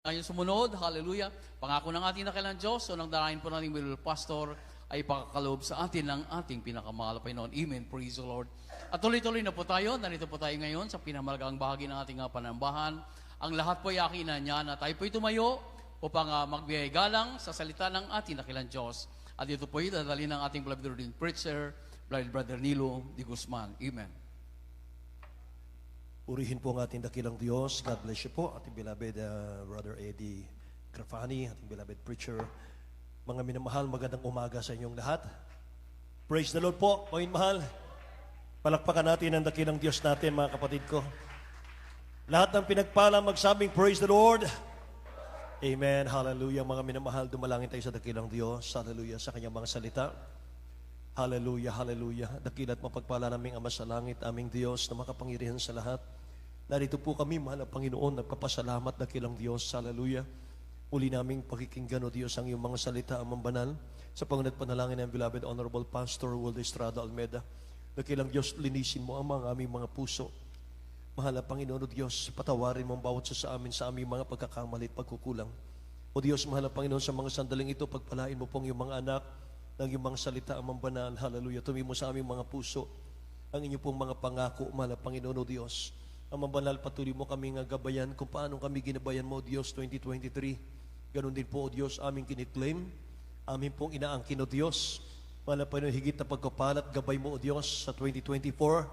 Ngayon sumunod, hallelujah, pangako ng ating nakilang Diyos, so nang darahin po natin Will Pastor, ay pakakaloob sa atin ng ating pinakamahal na Panginoon. Amen. Praise the Lord. At tuloy-tuloy na po tayo, narito po tayo ngayon sa pinamalagang bahagi ng ating panambahan. Ang lahat po ay akinan niya na tayo po tumayo upang magbigay galang sa salita ng ating nakilang Diyos. At ito po ay dadalhin ng ating beloved ordained preacher, beloved Brother Nilo de Guzman. Amen. Purihin po ang ating dakilang Diyos. God bless you po. Ating beloved Brother Eddie Grafani, ating beloved preacher. Mga minamahal, magandang umaga sa inyong lahat. Praise the Lord po, mga mahal. Palakpakan natin ang dakilang Diyos natin, mga kapatid ko. Lahat ng pinagpala magsabing, praise the Lord. Amen. Hallelujah. Mga minamahal, dumalangin tayo sa dakilang Diyos. Hallelujah. Sa kanyang mga salita. Hallelujah, hallelujah. Dakilat mapagpala naming Ama sa langit, aming Diyos na makapangyarihan sa lahat. Narito po kami, mahal na Panginoon, nagpapasalamat dakilang Diyos. Hallelujah. Uli naming pakikinggan, O Diyos, ang iyong mga salita, amang banal, sa pangunat panalangin ng beloved Honorable Pastor Will Estrada Almeda. Dakilang Diyos, linisin mo ang aming mga puso. Mahal na Panginoon, O Diyos, patawarin mo ang bawat sa amin sa aming mga pagkakamali at pagkukulang. O Diyos, mahal na Panginoon, sa mga sandaling ito, pagpalain mo pong iyong mga anak, ng iyong mga salita, amang banal. Hallelujah. Tumimo sa aming mga puso ang inyong pong mga pangako, mahal na Panginoon, O Diyos. Amang banal, patuloy mo kaming gabayan kung paano kami ginabayan mo, O Diyos, 2023. Ganon din po, O Diyos, aming kiniklaim, aming pong inaangkin, O Diyos. Mahal na Panginoon, higit na pagkapalat, gabay mo, O Diyos, sa 2024.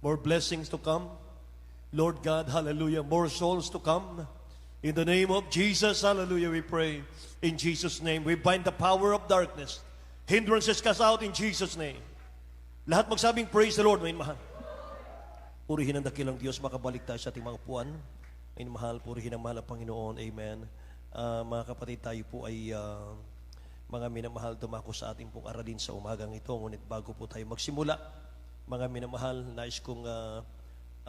More blessings to come. Lord God, hallelujah, more souls to come. In the name of Jesus, hallelujah, we pray. In Jesus' name, we bind the power of darkness. Hindrances cast out in Jesus' name. Lahat magsabing, praise the Lord, may mahal. Purihin ang dakilang Diyos, makabalik tayo sa ating mga upuan. May mahal, purihin ang mahal ang Panginoon, amen. Mga kapatid, tayo po ay mga minamahal, dumako sa ating pong aralin sa umagang ito. Ngunit bago po tayo magsimula, mga minamahal, nais kong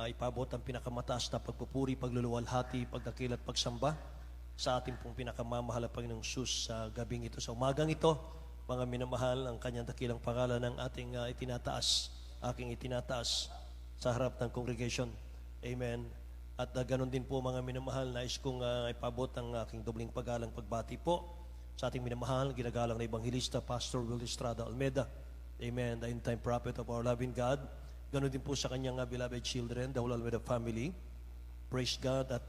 ipabot ang pinakamataas na pagpupuri, pagluluwalhati, pagdakil at pagsamba sa ating pong pinakamamahal ang Panginoong Sus sa gabing ito, sa umagang ito. Mga minamahal, ang kanyang dakilang pangalan ng ating aking itinataas sa harap ng congregation. Amen. At ganon din po, mga minamahal, nais kong ipabot ang aking dobling paggalang pagbati po sa ating minamahal, ginagalang na Ebanghilista, Pastor Will Estrada Almeda. Amen. The end-time prophet of our loving God. Ganon din po sa kanyang beloved children, the whole Almeda family. Praise God. At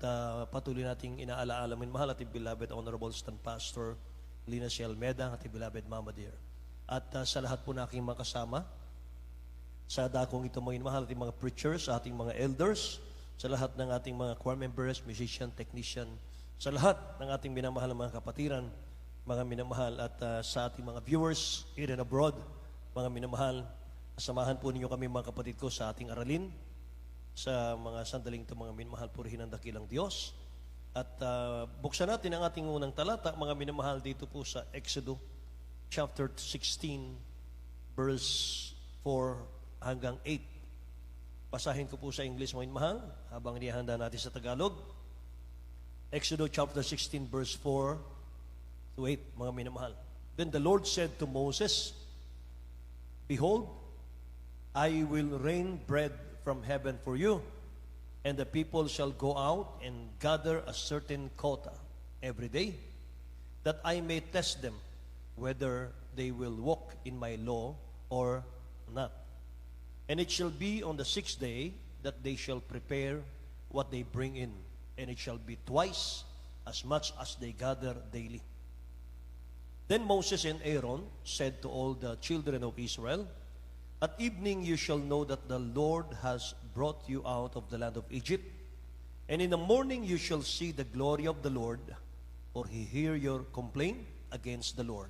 patuloy nating inaalaala, minamahal, ating beloved Honorable Stan Pastor Lina C. Almeda, ating beloved Mama Dear. At sa lahat po na aking mga kasama, sa dakong ito mga inamahal, ating mga preachers, sa ating mga elders, sa lahat ng ating mga choir members, musician, technician, sa lahat ng ating minamahal na mga kapatiran, mga minamahal, at sa ating mga viewers here and abroad, mga minamahal, samahan po ninyo kami mga kapatid ko sa ating aralin, sa mga sandaling ito, mga minamahal, purihin ang dakilang Diyos. At buksan natin ang ating unang talata, mga minamahal, dito po sa Exodus chapter 16, verse 4 hanggang 8. Basahin ko po sa English, mga minamahal, habang inihanda natin sa Tagalog. Exodus chapter 16, verse 4 to 8, mga minamahal. Then the Lord said to Moses, Behold, I will rain bread from heaven for you, and the people shall go out and gather a certain quota every day, that I may test them whether they will walk in my law or not. And it shall be on the 6th day that they shall prepare what they bring in, and it shall be twice as much as they gather daily. Then Moses and Aaron said to all the children of Israel, At evening you shall know that the Lord has brought you out of the land of Egypt, and in the morning you shall see the glory of the Lord, for he hear your complaint against the Lord.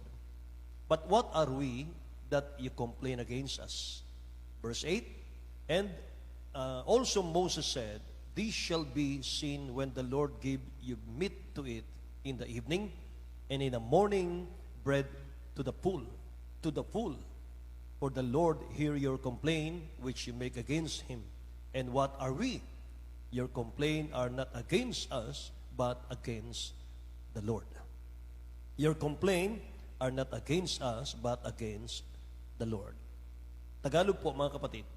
But what are we that you complain against us? Verse 8, And also Moses said, This shall be seen when the Lord give you meat to eat in the evening, and in the morning bread to the full. For the Lord hear your complaint which you make against him. And what are we? Your complaint are not against us, but against the Lord. Your complaint are not against us, but against the Lord. Tagalog po, mga kapatid.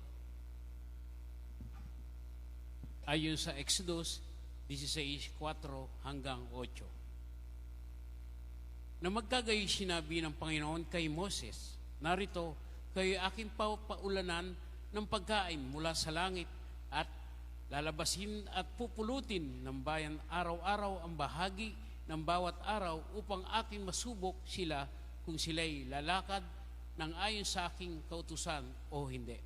Ayon sa Exodus 16:4 hanggang 8. Na magkagayoy sinabi ng Panginoon kay Moses, narito, kayo aking paulanan ng pagkain mula sa langit at lalabasin at pupulutin ng bayan araw-araw ang bahagi ng bawat araw upang aking masubok sila kung sila'y lalakad ng ayon sa aking kautusan o hindi.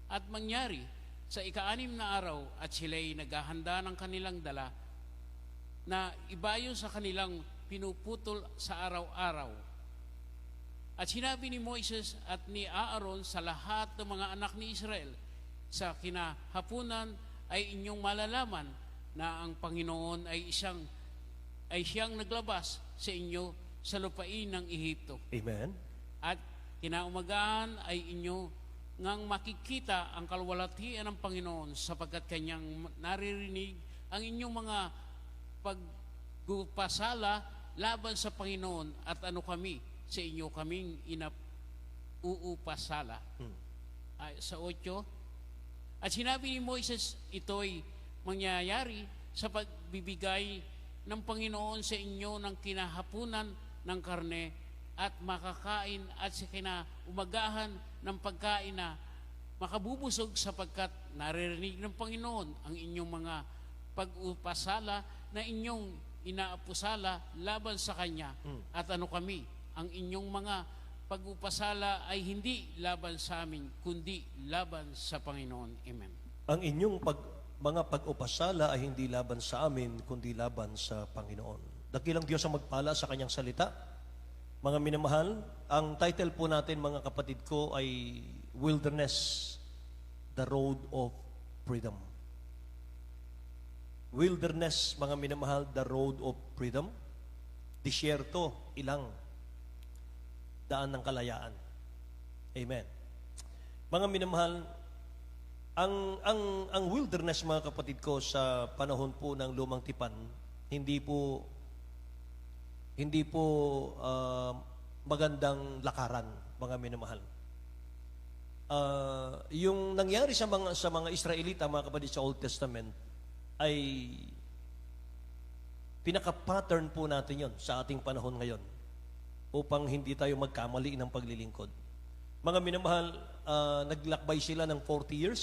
At mangyari, sa ika-6 na araw at sila'y naghahanda ng kanilang dala na ibayon sa kanilang pinuputol sa araw-araw. At sinabi ni Moises at ni Aaron sa lahat ng mga anak ni Israel, sa kinahapunan ay inyong malalaman na ang Panginoon ay siyang naglabas sa inyo sa lupain ng Ehipto. Amen. At kinaumagahan ay inyo ngang makikita ang kalwalhatian ng Panginoon sapagkat kanyang naririnig ang inyong mga pagpasala laban sa Panginoon at ano kami sa inyo kaming uupasala. Sa 8, at sinabi ni Moises, ito'y mangyayari sa pagbibigay ng Panginoon sa inyo ng kinahapunan ng karne at makakain at sa kinaumagahan ng pagkain na makabubusog sapagkat naririnig ng Panginoon ang inyong mga pag-upasala na inyong inaapusala laban sa Kanya. At ano kami, ang inyong mga pag-upasala ay hindi laban sa amin, kundi laban sa Panginoon. Amen. Ang inyong mga pag-upasala ay hindi laban sa amin, kundi laban sa Panginoon. Dakilang Diyos ang magpala sa Kanyang salita. Mga minamahal, ang title po natin, mga kapatid ko, ay Wilderness, the Road of Freedom. Wilderness, mga minamahal, the road of freedom. Disyerto, ilang daan ng kalayaan. Amen. Mga minamahal, ang wilderness, mga kapatid ko, sa panahon po ng Lumang Tipan, hindi po magandang lakaran, mga minamahal. Yung nangyari sa mga Israelita, mga kapatid, sa Old Testament, ay pinaka-pattern po natin yon sa ating panahon ngayon upang hindi tayo magkamali ng paglilingkod. Mga minamahal, naglakbay sila ng 40 years.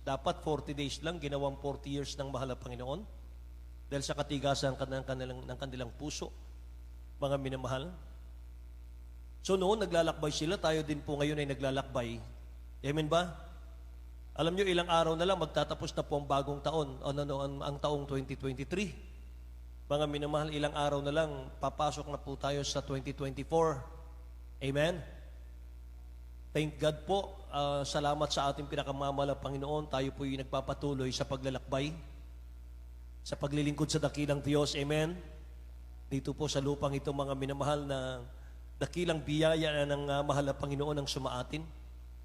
Dapat 40 days lang, ginawang 40 years ng mahal na Panginoon dahil sa katigasan ng kanilang puso. Mga minamahal. So noon, naglalakbay sila. Tayo din po ngayon ay naglalakbay. Amen ba? Alam nyo, ilang araw na lang, magtatapos na po ang bagong taon, ang taong 2023. Mga minamahal, ilang araw na lang, papasok na po tayo sa 2024. Amen? Thank God po, salamat sa ating pinakamamahal na Panginoon, tayo po yung nagpapatuloy sa paglalakbay, sa paglilingkod sa dakilang Diyos. Amen? Dito po sa lupang ito, mga minamahal, na dakilang biyaya ng mahal na Panginoon ang sumaatin.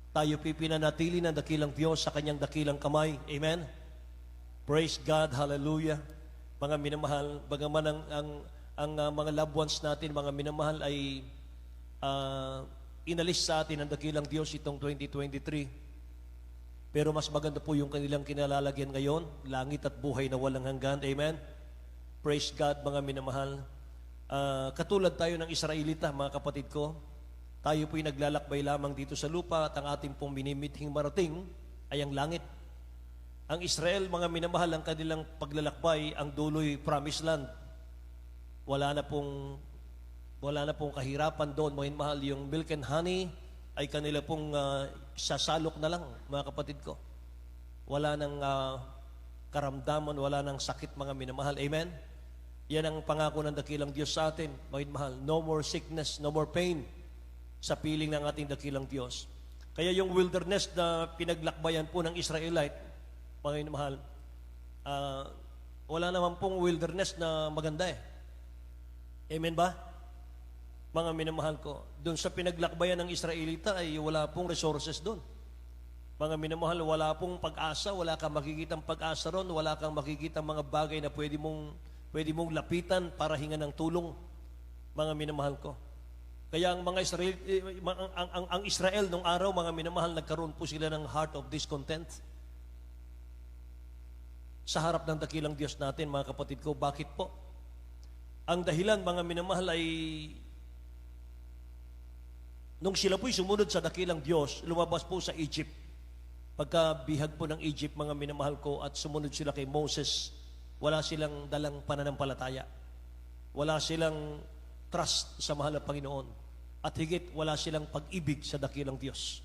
Tayo pinanatili ng dakilang Diyos sa Kanyang dakilang kamay. Amen? Praise God. Hallelujah. Mga minamahal, bagaman ang mga loved ones natin, mga minamahal, ay inalis sa atin ng dakilang Diyos itong 2023. Pero mas maganda po yung kanilang kinalalagyan ngayon, langit at buhay na walang hanggan. Amen? Praise God, mga minamahal. Katulad tayo ng Israelita, mga kapatid ko, tayo po'y naglalakbay lamang dito sa lupa at ang ating pong minimithing marating ay ang langit. Ang Israel, mga minamahal, ang kanilang paglalakbay, ang dulo'y promised land. Wala na pong kahirapan doon, mga minamahal. Yung milk and honey ay kanila pong sasalok na lang, mga kapatid ko. Wala nang karamdaman, wala nang sakit, mga minamahal. Amen? Yan ang pangako ng dakilang Diyos sa atin, mga minamahal. No more sickness, no more pain sa piling ng ating dakilang Diyos. Kaya yung wilderness na pinaglakbayan po ng Israelite, mga minamahal, wala naman pong wilderness na maganda eh. Amen ba? Mga minamahal ko, doon sa pinaglakbayan ng Israelita ay wala pong resources doon. Mga minamahal, wala pong pag-asa, wala kang makikitang pag-asa ron, wala kang makikitang mga bagay na pwede mong lapitan para hingan ng tulong. Mga minamahal ko. Kaya ang mga ang Israel nung araw, mga minamahal, nagkaroon po sila ng heart of discontent. sa harap ng dakilang Diyos natin, mga kapatid ko. Bakit po? Ang dahilan, mga minamahal, ay nung sila po'y sumunod sa dakilang Diyos, lumabas po sa Egypt. Pagkabihag po ng Egypt, mga minamahal ko, at sumunod sila kay Moses, wala silang dalang pananampalataya. Wala silang trust sa mahal na Panginoon. At higit, wala silang pag-ibig sa dakilang Diyos.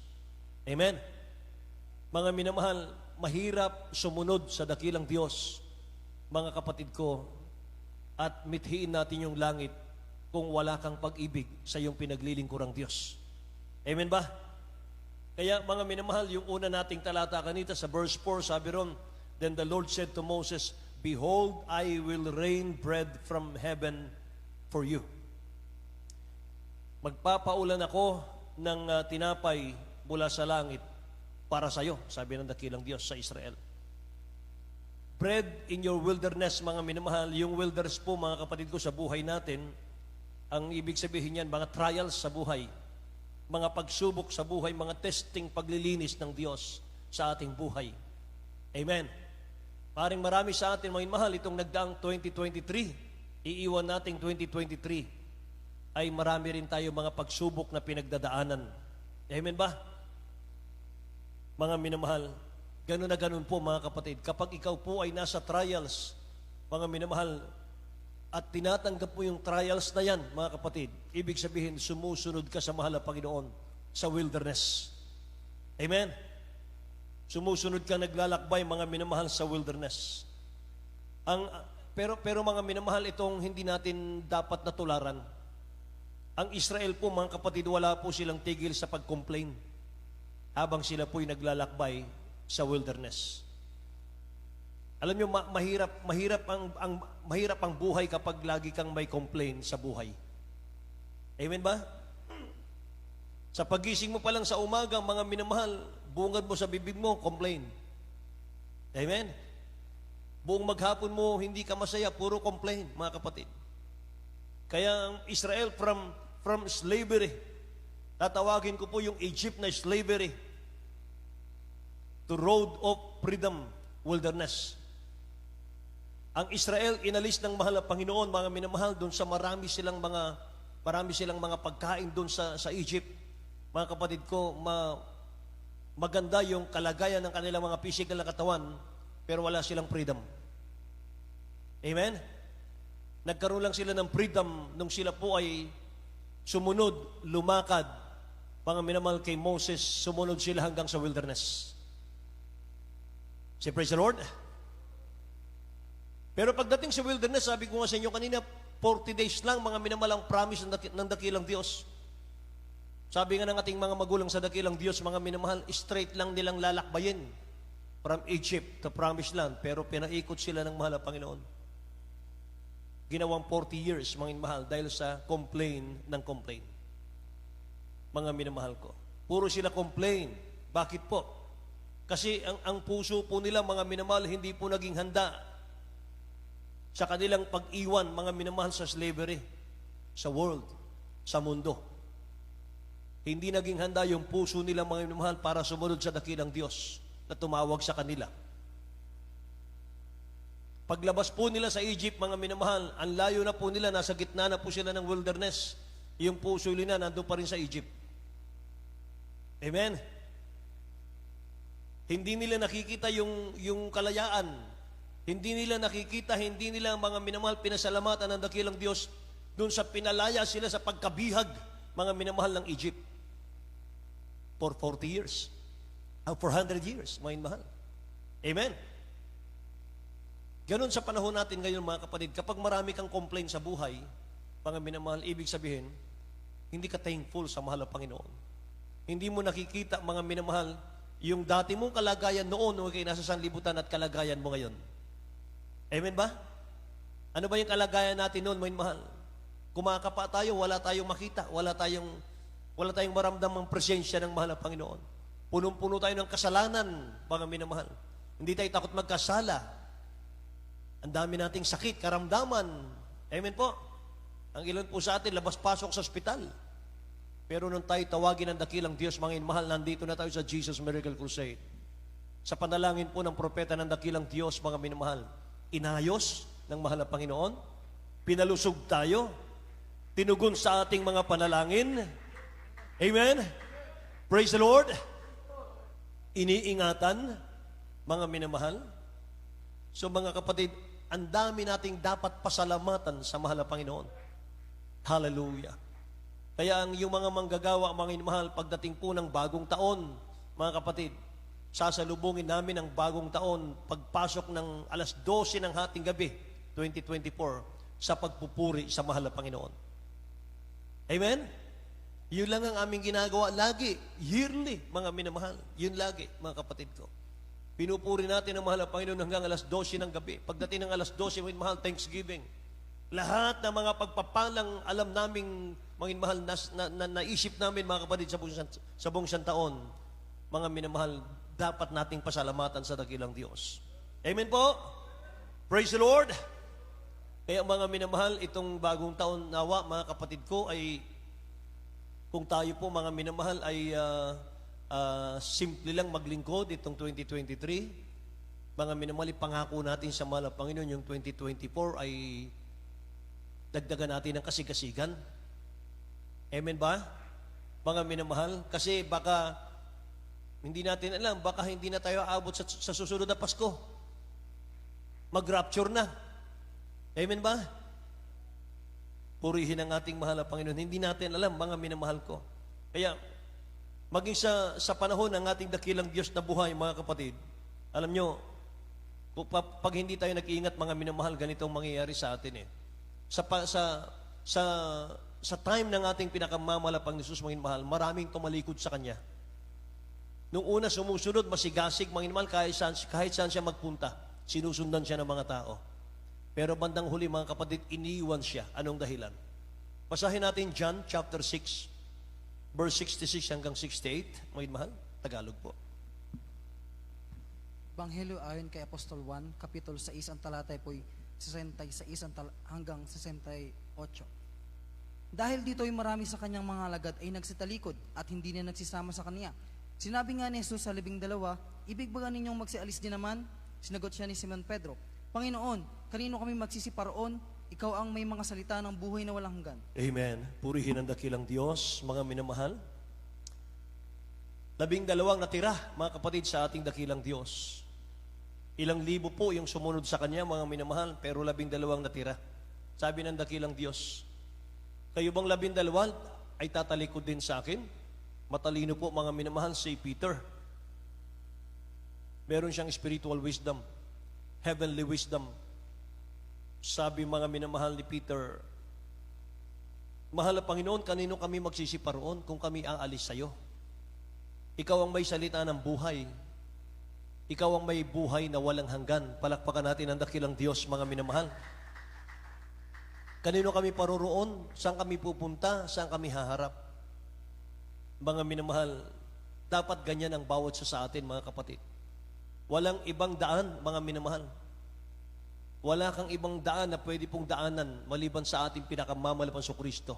Amen? Mga minamahal, mahirap sumunod sa dakilang Diyos, mga kapatid ko, at mithiin natin yung langit kung wala kang pag-ibig sa iyong pinaglilingkurang Diyos. Amen ba? Kaya mga minamahal, yung una nating talata kanita sa verse 4, sabi ron, "Then the Lord said to Moses, Behold, I will rain bread from heaven for you." Magpapaulan ako ng tinapay mula sa langit para sa iyo, sabi ng dakilang Diyos sa Israel. Bread in your wilderness, mga minamahal. Yung wilderness po, mga kapatid ko, sa buhay natin, ang ibig sabihin yan, mga trials sa buhay, mga pagsubok sa buhay, mga testing, paglilinis ng Diyos sa ating buhay. Amen. Paring marami sa atin, mga minamahal, itong nagdaang 2023, iiwan nating 2023, ay marami rin tayo mga pagsubok na pinagdadaanan. Amen ba? Mga minamahal, ganun na ganun po, mga kapatid. Kapag ikaw po ay nasa trials, mga minamahal, at tinatanggap mo yung trials na yan, mga kapatid, ibig sabihin, sumusunod ka sa mahal na Panginoon sa wilderness. Amen? Sumusunod ka, naglalakbay, mga minamahal, sa wilderness. Pero mga minamahal, itong hindi natin dapat natularan. Ang Israel po, mga kapatid, wala po silang tigil sa pag-complain habang sila po'y naglalakbay sa wilderness. Alam niyo, mahirap ang buhay kapag lagi kang may complain sa buhay. Amen ba? Sa pagising mo pa lang sa umaga, mga minamahal, bungad mo sa bibig mo, complain. Amen? Buong maghapon mo, hindi ka masaya, puro complain, mga kapatid. Kaya ang Israel from slavery, tatawagin ko po yung Egypt na slavery, to road of freedom, wilderness. Ang Israel inalis ng mahal na Panginoon, mga minamahal, doon sa marami silang mga pagkain doon sa Egypt. Mga kapatid ko, maganda yung kalagayan ng kanilang mga physical na katawan, pero wala silang freedom. Amen? Nagkaroon lang sila ng freedom nung sila po ay sumunod, lumakad, mga minamahal, kay Moses, sumunod sila hanggang sa wilderness. Say, praise the Lord. Pero pagdating sa wilderness, sabi ko nga sa inyo kanina, 40 days lang, mga minamalang promise ng dakilang Diyos. Sabi nga ng ating mga magulang sa dakilang Diyos, mga minamahal, straight lang nilang lalakbayin from Egypt to Promised Land, pero pinaikot sila ng mahal na Panginoon. Ginawang 40 years, mga minamahal, dahil sa complain ng complain. Mga minamahal ko. Puro sila complain. Bakit po? Kasi ang puso po nila, mga minamahal, hindi po naging handa sa kanilang pag-iwan, mga minamahal, sa slavery, sa world, sa mundo. Hindi naging handa yung puso nila, mga minamahal, para sumunod sa dakilang Diyos na tumawag sa kanila. Paglabas po nila sa Egypt, mga minamahal, ang layo na po nila, nasa gitna na po sila ng wilderness. Yung puso nila nandun pa rin sa Egypt. Amen? Hindi nila nakikita yung kalayaan. Hindi nila nakikita, hindi nila, mga minamahal, pinasalamatan ng dakilang Diyos doon sa pinalaya sila sa pagkabihag, mga minamahal, ng Egypt. For 40 years. 400 years, mga minamahal. Amen? Ganun sa panahon natin ngayon, mga kapatid, kapag marami kang complaint sa buhay, mga minamahal, ibig sabihin, hindi ka thankful sa mahal na Panginoon. Hindi mo nakikita, mga minamahal, yung dati mong kalagayan noon, nung kayo nasa sanlibutan, at kalagayan mo ngayon. Amen ba? Ano ba yung kalagayan natin noon, mga mahal? Kumakapa tayo, wala tayong makita, wala tayong maramdamang presensya ng mahal na Panginoon. Punong-puno tayo ng kasalanan, mga minamahal. Hindi tayo takot magkasala. Ang dami nating sakit, karamdaman. Amen po? Ang ilan po sa atin, labas-pasok sa ospital. Pero nung tayo tawagin ng dakilang Diyos, mga mahal, nandito na tayo sa Jesus Miracle Crusade. Sa panalangin po ng propeta ng dakilang Diyos, mga minamahal, inayos ng mahal na Panginoon, pinalusog tayo, tinugon sa ating mga panalangin. Amen? Praise the Lord. Iniingatan, mga minamahal. So mga kapatid, ang dami nating dapat pasalamatan sa mahal na Panginoon. Hallelujah. Kaya ang yung mga manggagawa, mga minamahal, pagdating po ng bagong taon, mga kapatid, sasalubungin namin ang bagong taon pagpasok ng alas 12 ng hating gabi, 2024, sa pagpupuri sa mahal na Panginoon. Amen? Yun lang ang aming ginagawa lagi, yearly, mga minamahal. Yun lagi, mga kapatid ko. Pinupuri natin ang mahal na Panginoon hanggang alas 12 ng gabi. Pagdating ng alas 12, mga mahal, Thanksgiving. Lahat ng mga pagpapalang alam naming, mga mahal, naisip namin, mga kapatid, sa buong taon, mga minamahal, dapat nating pasalamatan sa dakilang Diyos. Amen po? Praise the Lord! Kaya mga minamahal, itong bagong taon nawa, mga kapatid ko, ay kung tayo po mga minamahal ay simple lang maglingkod itong 2023, mga minamahal, pangako natin sa mahal na Panginoon yung 2024 ay dagdagan natin ng kasigasigan. Amen ba? Mga minamahal, kasi baka hindi natin alam, baka hindi na tayo aabot sa susunod na Pasko. Mag-rapture na. Amen ba? Purihin ang ating mahal na Panginoon. Hindi natin alam, mga minamahal ko. Kaya, maging sa panahon ng ating dakilang Diyos na buhay, mga kapatid, alam nyo, pag hindi tayo nag-iingat, mga minamahal, ganito ang mangyayari sa atin eh. Sa time ng ating pinakamamalapang ni Jesus, mga minamahal, maraming tumalikod sa Kanya. Nung una, sumusunod, masigasig, mga minamahal, kahit saan siya magpunta, sinusundan siya ng mga tao. Pero bandang huli, mga kapatid, iniwan siya. Anong dahilan? Basahin natin John chapter 6, verse 66 hanggang 68. Mga mahal, Tagalog po. Ebanghelyo ayon kay Apostol Juan, Kapitulo 6, ang talatay po'y 66 hanggang 68. Dahil dito'y marami sa kanyang mga alagad ay nagsitalikod at hindi na nagsisama sa kanya. Sinabi nga ni Jesus sa 12, ibig ba ninyong magsialis din naman? Sinagot siya ni Simon Pedro, Panginoon, kanino kami magsisiparoon? Ikaw ang may mga salita ng buhay na walang hanggan. Amen. Purihin ang dakilang Diyos, mga minamahal. 12 natira, mga kapatid, sa ating dakilang Diyos. Ilang libo po yung sumunod sa Kanya, mga minamahal, pero 12 natira. Sabi ng dakilang Diyos, kayo bang 12 ay tatalikod din sa akin? Matalino po, mga minamahal, si Peter. Meron siyang spiritual wisdom, heavenly wisdom. Sabi mga minamahal ni Peter, mahal na Panginoon, kanino kami magsisiparoon kung kami aalis sa iyo? Ikaw ang may salita ng buhay. Ikaw ang may buhay na walang hanggan. Palakpakan natin ang dakilang Diyos, mga minamahal. Kanino kami paroroon? Saan kami pupunta? Saan kami haharap? Mga minamahal, dapat ganyan ang bawat sa atin, mga kapatid. Walang ibang daan, mga minamahal. Wala kang ibang daan na pwede pong daanan maliban sa ating pinakamamalapan sa Kristo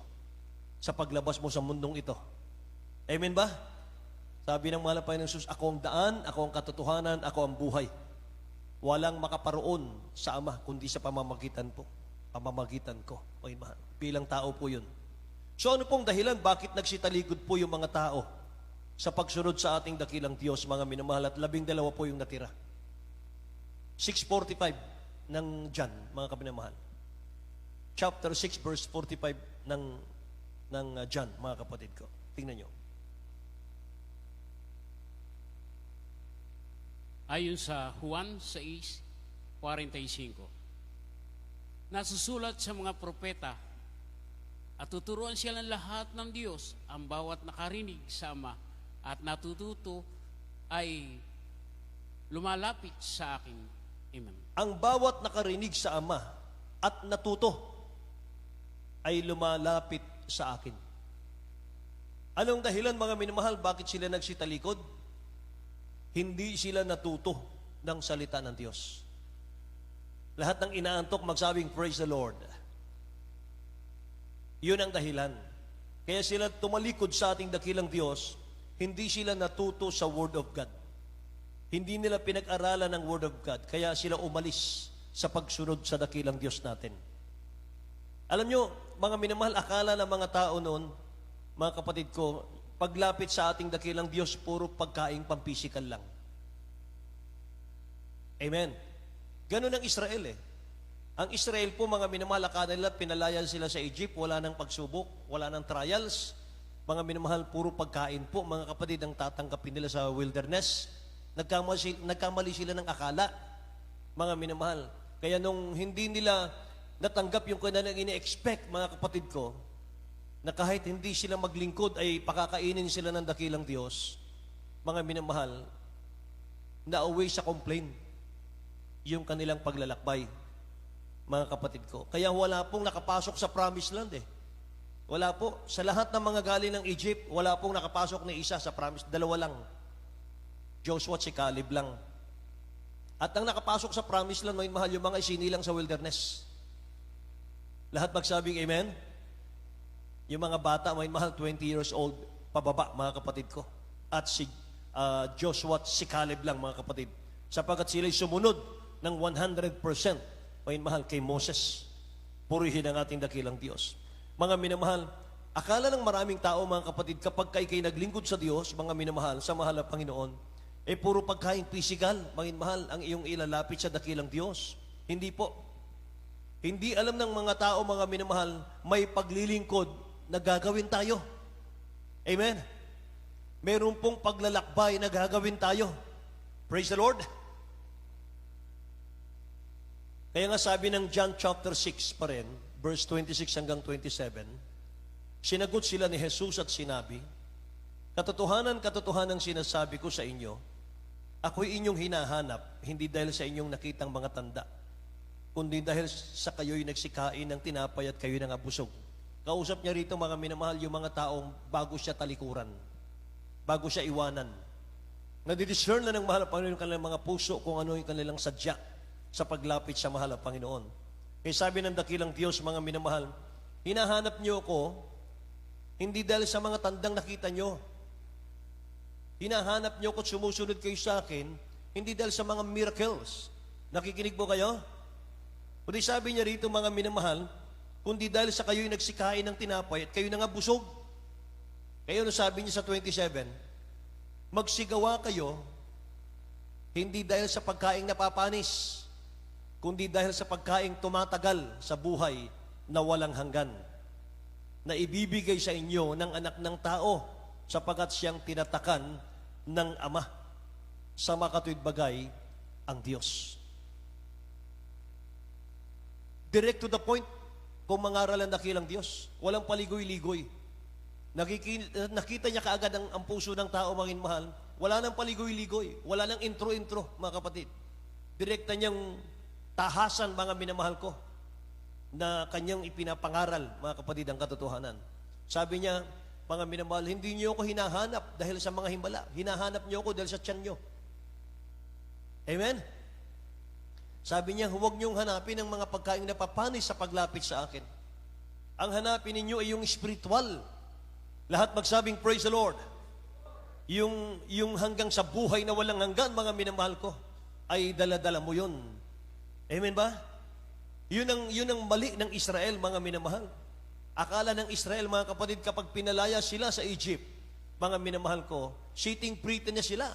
sa paglabas mo sa mundong ito. Amen ba? Sabi ng mahal na Panginoon Jesus, ako ang daan, ako ang katotohanan, ako ang buhay. Walang makaparoon sa Ama kundi sa pamamagitan po. Pamamagitan ko. Oy, mahal. Bilang tao po yun. So ano pong dahilan bakit nagsitalikod po yung mga tao sa pagsunod sa ating dakilang Diyos, mga minamahal, at 12 po yung natira. 6:45 ng John, mga kapinamahal. Chapter 6, verse 45 ng John, mga kapatid ko. Tingnan nyo. Ayon sa Juan 6:45, nasusulat sa mga propeta at tuturuan siya ng lahat ng Diyos ang bawat nakarinig sa Ama at natututo ay lumalapit sa akin. Amen. Ang bawat nakarinig sa Ama at natuto ay lumalapit sa akin. Anong dahilan, mga minamahal, bakit sila nagsitalikod? Hindi sila natuto ng salita ng Diyos. Lahat ng inaantok magsabing, praise the Lord. Yun ang dahilan. Kaya sila tumalikod sa ating dakilang Diyos, hindi sila natuto sa Word of God. Hindi nila pinag-aralan ng Word of God, kaya sila umalis sa pagsunod sa dakilang Diyos natin. Alam nyo, mga minamahal, akala ng mga tao noon, mga kapatid ko, paglapit sa ating dakilang Diyos, puro pagkaing pampisikal lang. Amen. Ganun ang Israel eh. Ang Israel po, mga minamahal, akala nila, pinalayan sila sa Egypt, wala nang pagsubok, wala nang trials. Mga minamahal, puro pagkain po, mga kapatid, ang tatanggapin nila sa wilderness. Nagkamali sila ng akala, mga minamahal. Kaya nung hindi nila natanggap yung kanilang ini-expect, mga kapatid ko, na kahit hindi sila maglingkod ay pakakainin sila ng dakilang Diyos, mga minamahal, na-away sa complaint yung kanilang paglalakbay, mga kapatid ko. Kaya wala pong nakapasok sa promised land eh. Wala po. Sa lahat ng mga galing ng Egypt, wala pong nakapasok na isa sa promised. Dalawa lang. Joshua at si Caleb lang. At ang nakapasok sa promised land, may mahal yung mga isinilang sa wilderness. Lahat magsabing amen? Yung mga bata, may mahal 20 years old, pababa, mga kapatid ko. At si Joshua at si Caleb lang, mga kapatid. Sapagkat sila'y sumunod ng 100%, may mahal kay Moses. Purihin ang ating dakilang Diyos. Mga minamahal, akala ng maraming tao, mga kapatid, kapag kayo naglingkod sa Diyos, mga minamahal, sa mahal na Panginoon, puro pagkain physical, mga mahal, ang iyong ilalapit sa dakilang Diyos. Hindi po. Hindi alam ng mga tao, mga minamahal, may paglilingkod na gagawin tayo. Amen? Meron pong paglalakbay na gagawin tayo. Praise the Lord. Kaya nga sabi ng John chapter 6 pa rin, verse 26 hanggang 27, sinagot sila ni Jesus at sinabi, katotohanan, katotohanan sinasabi ko sa inyo, ako'y inyong hinahanap, hindi dahil sa inyong nakitang mga tanda, kundi dahil sa kayo'y nagsikain ng tinapay at kayo'y nangabusog. Kausap niya rito, mga minamahal, yung mga taong bago siya talikuran, bago siya iwanan. Nadidiscern na ng mahal na Panginoon yung kanilang mga puso kung ano yung kanilang sadya sa paglapit sa mahal na Panginoon. Kaya sabi ng dakilang Diyos, mga minamahal, hinahanap niyo ko, hindi dahil sa mga tandang nakita niyo. Hinahanap niyo ko at sumusunod kayo sa akin, hindi dahil sa mga miracles. Nakikinig po kayo? Kundi sabi niya rito, mga minamahal, kundi dahil sa kayo'y nagsikain ng tinapay at kayo na nga busog. Kaya ano sabi niya sa 27, magsigawa kayo, hindi dahil sa pagkaing napapanis, kundi dahil sa pagkaing tumatagal sa buhay na walang hanggan, na ibibigay sa inyo ng anak ng tao, sapagat siyang tinatakan ng Ama. Sa makatuwid bagay, ang Diyos. Direct to the point, kung mangaral ang dakilang Diyos, walang paligoy-ligoy. Nakita niya kaagad ang puso ng tao, mga mahal. Wala nang paligoy-ligoy. Wala nang intro-intro, mga kapatid. Direkta niyang tahasan, mga minamahal ko, na kanyang ipinapangaral, mga kapatid, ang katotohanan. Sabi niya, mga minamahal, hindi niyo ako hinahanap dahil sa mga himala. Hinahanap niyo ako dahil sa tiyan niyo. Amen? Sabi niya, huwag niyong hanapin ang mga pagkain na papanis sa paglapit sa akin. Ang hanapin ninyo ay yung spiritual. Lahat magsabing, praise the Lord. Yung hanggang sa buhay na walang hanggan, mga minamahal ko, ay dala-dala mo yun. Amen ba? Yun ang mali ng Israel, mga minamahal. Akala ng Israel, mga kapatid, kapag pinalaya sila sa Egypt, mga minamahal ko, sitting pretty na sila.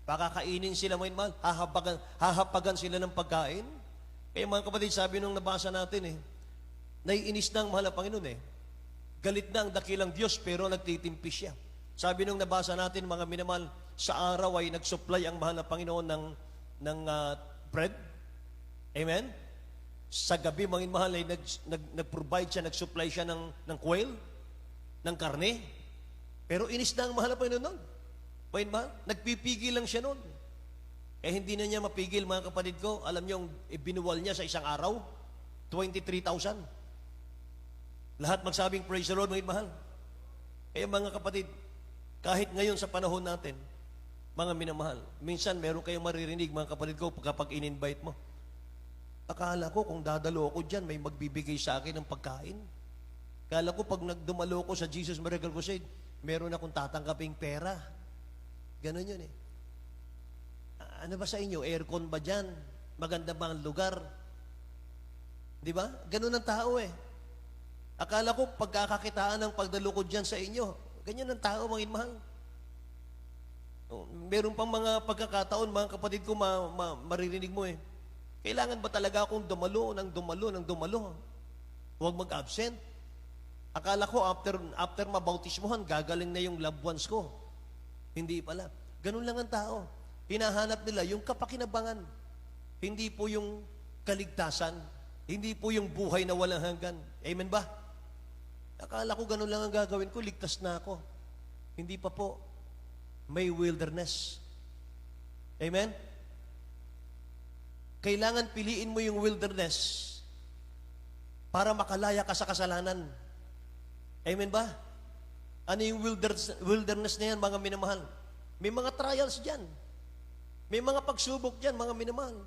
Pakakainin sila, mga minamahal. Hahapagan sila ng pagkain. Kaya mga kapatid, sabi nung nabasa natin naiinis na ang mahal na Panginoon Galit na ang dakilang Diyos, pero nagtitimpi siya. Sabi nung nabasa natin, mga minamahal, sa araw ay nagsupply ang mahal na Panginoon ng bread. Amen? Sa gabi, mga mahal, ay nag-provide siya, nag-supply siya ng quail, ng karne. Pero inis na ang mahal na Panginoon noon. Mga mahal, nagpipigil lang siya noon. Hindi na niya mapigil, mga kapatid ko. Alam niyo, binuwal niya sa isang araw, 23,000. Lahat magsabing, praise the Lord, mga mahal. Mga kapatid, kahit ngayon sa panahon natin, mga minamahal, minsan meron kayong maririnig, mga kapatid ko, kapag in-invite mo. Akala ko kung dadalo ako dyan, may magbibigay sa akin ng pagkain. Akala ko pag nagdumalo ko sa Jesus Miracle Crusade, meron akong tatanggaping pera. Ganon yun ano ba sa inyo? Aircon ba dyan? Maganda ba ang lugar? Di ba? Ganun ang tao eh. Akala ko pagkakakitaan ng pagdalo ko dyan sa inyo. Ganyan ang tao, mga inmahal. Meron pang mga pagkakataon, mga kapatid ko, maririnig mo eh. Kailangan ba talaga akong dumalo? Huwag mag-absent. Akala ko after mabautismohan, gagaling na yung loved ones ko. Hindi pala. Ganun lang ang tao. Hinahanap nila yung kapakinabangan. Hindi po yung kaligtasan. Hindi po yung buhay na walang hanggan. Amen ba? Akala ko ganun lang ang gagawin ko, ligtas na ako. Hindi pa po. May wilderness. Amen? Kailangan piliin mo yung wilderness para makalaya ka sa kasalanan. Amen ba? Ano yung wilderness na yan, mga minamahal? May mga trials dyan. May mga pagsubok dyan, mga minamahal.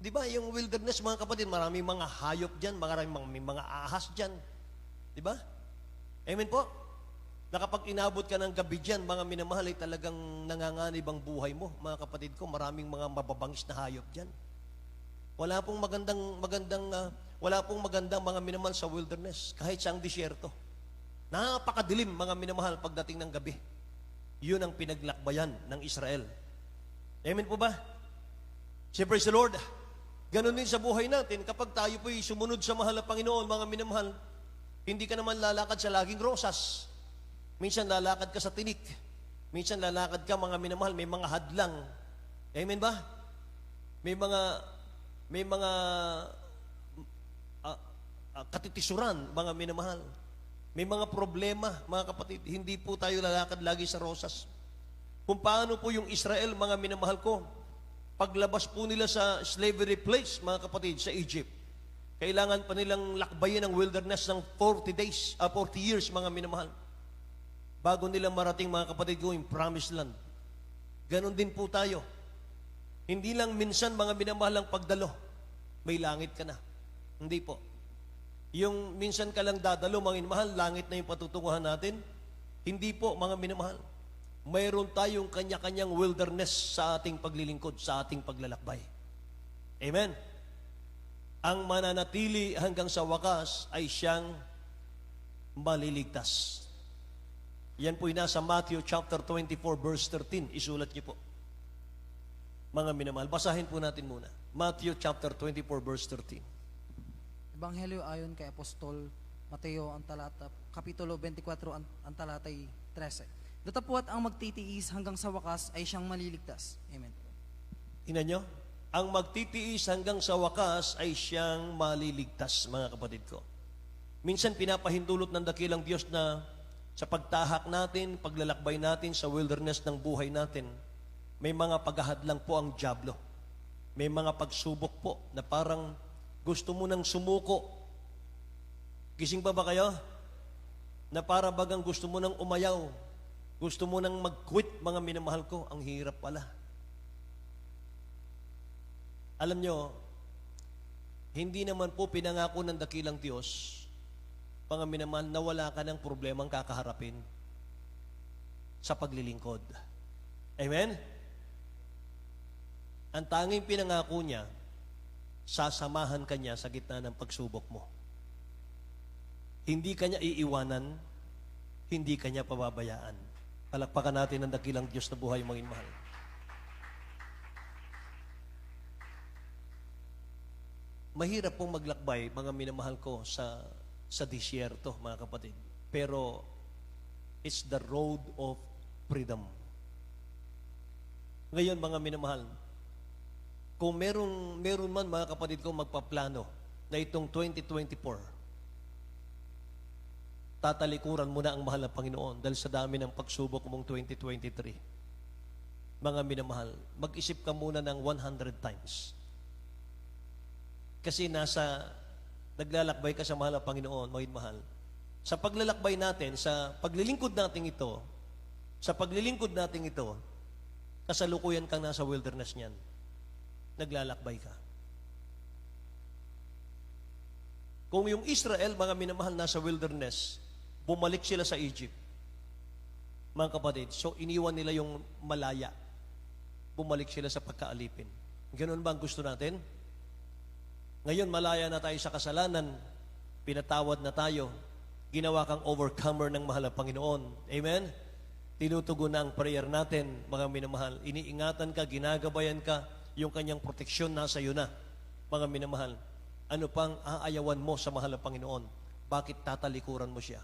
Di ba? Yung wilderness, mga kapatid, maraming mga hayop dyan, may mga ahas dyan. Di ba? Amen po? Na kapag inabot ka ng gabi dyan, mga minamahal, ay talagang nanganganib ang buhay mo. Mga kapatid ko, maraming mga mababangis na hayop dyan. Wala pong magandang mga minamahal sa wilderness, kahit sa ang disyerto. Napakadilim, mga minamahal, pagdating ng gabi. Yun ang pinaglakbayan ng Israel. Amen po ba? Say, praise the Lord. Ganon din sa buhay natin, kapag tayo po'y sumunod sa mahal na Panginoon, mga minamahal, hindi ka naman lalakad sa laging rosas. Minsan lalakad ka sa tinik. Minsan lalakad ka, mga minamahal, may mga hadlang. Amen ba? May mga katitisuran, mga minamahal. May mga problema, mga kapatid. Hindi po tayo lalakad lagi sa rosas. Kung paano po yung Israel, mga minamahal ko, paglabas po nila sa slavery place, mga kapatid, sa Egypt, kailangan pa nilang lakbayin ang wilderness ng 40 years, mga minamahal. Bago nila marating, mga kapatid ko, yung promised land. Ganon din po tayo. Hindi lang minsan, mga minamahal, ang pagdalo. May langit ka na. Hindi po. Yung minsan ka lang dadalo, mga minamahal, langit na yung patutunguhan natin. Hindi po, mga minamahal. Mayroon tayong kanya-kanyang wilderness sa ating paglilingkod, sa ating paglalakbay. Amen? Ang mananatili hanggang sa wakas ay siyang maliligtas. Yan po'y nasa Matthew chapter 24 verse 13. Isulat niyo po. Mga minamahal, basahin po natin muna. Matthew chapter 24 verse 13. Ebanghelyo ayon kay Apostol Mateo, ang talata, kapitulo 24, ang talatay 13. Datapwat ang magtitiis hanggang sa wakas ay siyang maliligtas. Amen. Tingnan nyo? Ang magtitiis hanggang sa wakas ay siyang maliligtas, mga kapatid ko. Minsan pinapahintulot ng dakilang Diyos na sa pagtahak natin, paglalakbay natin sa wilderness ng buhay natin, may mga paghahadlang po ang dyablo. May mga pagsubok po na parang gusto mo nang sumuko. Gising pa ba kayo? Na para bagang gusto mo nang umayaw. Gusto mo nang mag-quit, mga minamahal ko. Ang hirap pala. Alam nyo, hindi naman po pinangako ng dakilang Diyos, mga minamahal, na wala ka ng problemang kakaharapin sa paglilingkod. Amen? Ang tanging pinangako niya, sasamahan ka niya sa gitna ng pagsubok mo. Hindi ka niya iiwanan, hindi ka niya pababayaan. Palakpakan natin ang dakilang Diyos na buhay, mga mahal. Mahirap pong maglakbay, mga minamahal ko, sa disyerto, mga kapatid. Pero, it's the road of freedom. Ngayon, mga minamahal, kung meron man, mga kapatid ko, magpaplano na itong 2024, tatalikuran mo na ang mahal na Panginoon dahil sa dami ng pagsubok mong 2023. Mga minamahal, mag-isip ka muna ng 100 times. Kasi naglalakbay ka sa mahal na Panginoon, mahal. Sa paglalakbay natin, sa paglilingkod natin ito, kasalukuyan kang nasa wilderness niyan. Naglalakbay ka. Kung yung Israel, mga minamahal, nasa wilderness, bumalik sila sa Egypt. Mga kapatid, so iniwan nila yung malaya. bumalik sila sa pagkaalipin. Ganoon ba ang gusto natin? Ngayon, malaya na tayo sa kasalanan, pinatawad na tayo, ginawa kang overcomer ng mahal na Panginoon. Amen? Tinutugon na ang prayer natin, mga minamahal. Iniingatan ka, ginagabayan ka, yung kanyang proteksyon nasa iyo na, mga minamahal. Ano pang aayawan mo sa mahal na Panginoon? Bakit tatalikuran mo siya?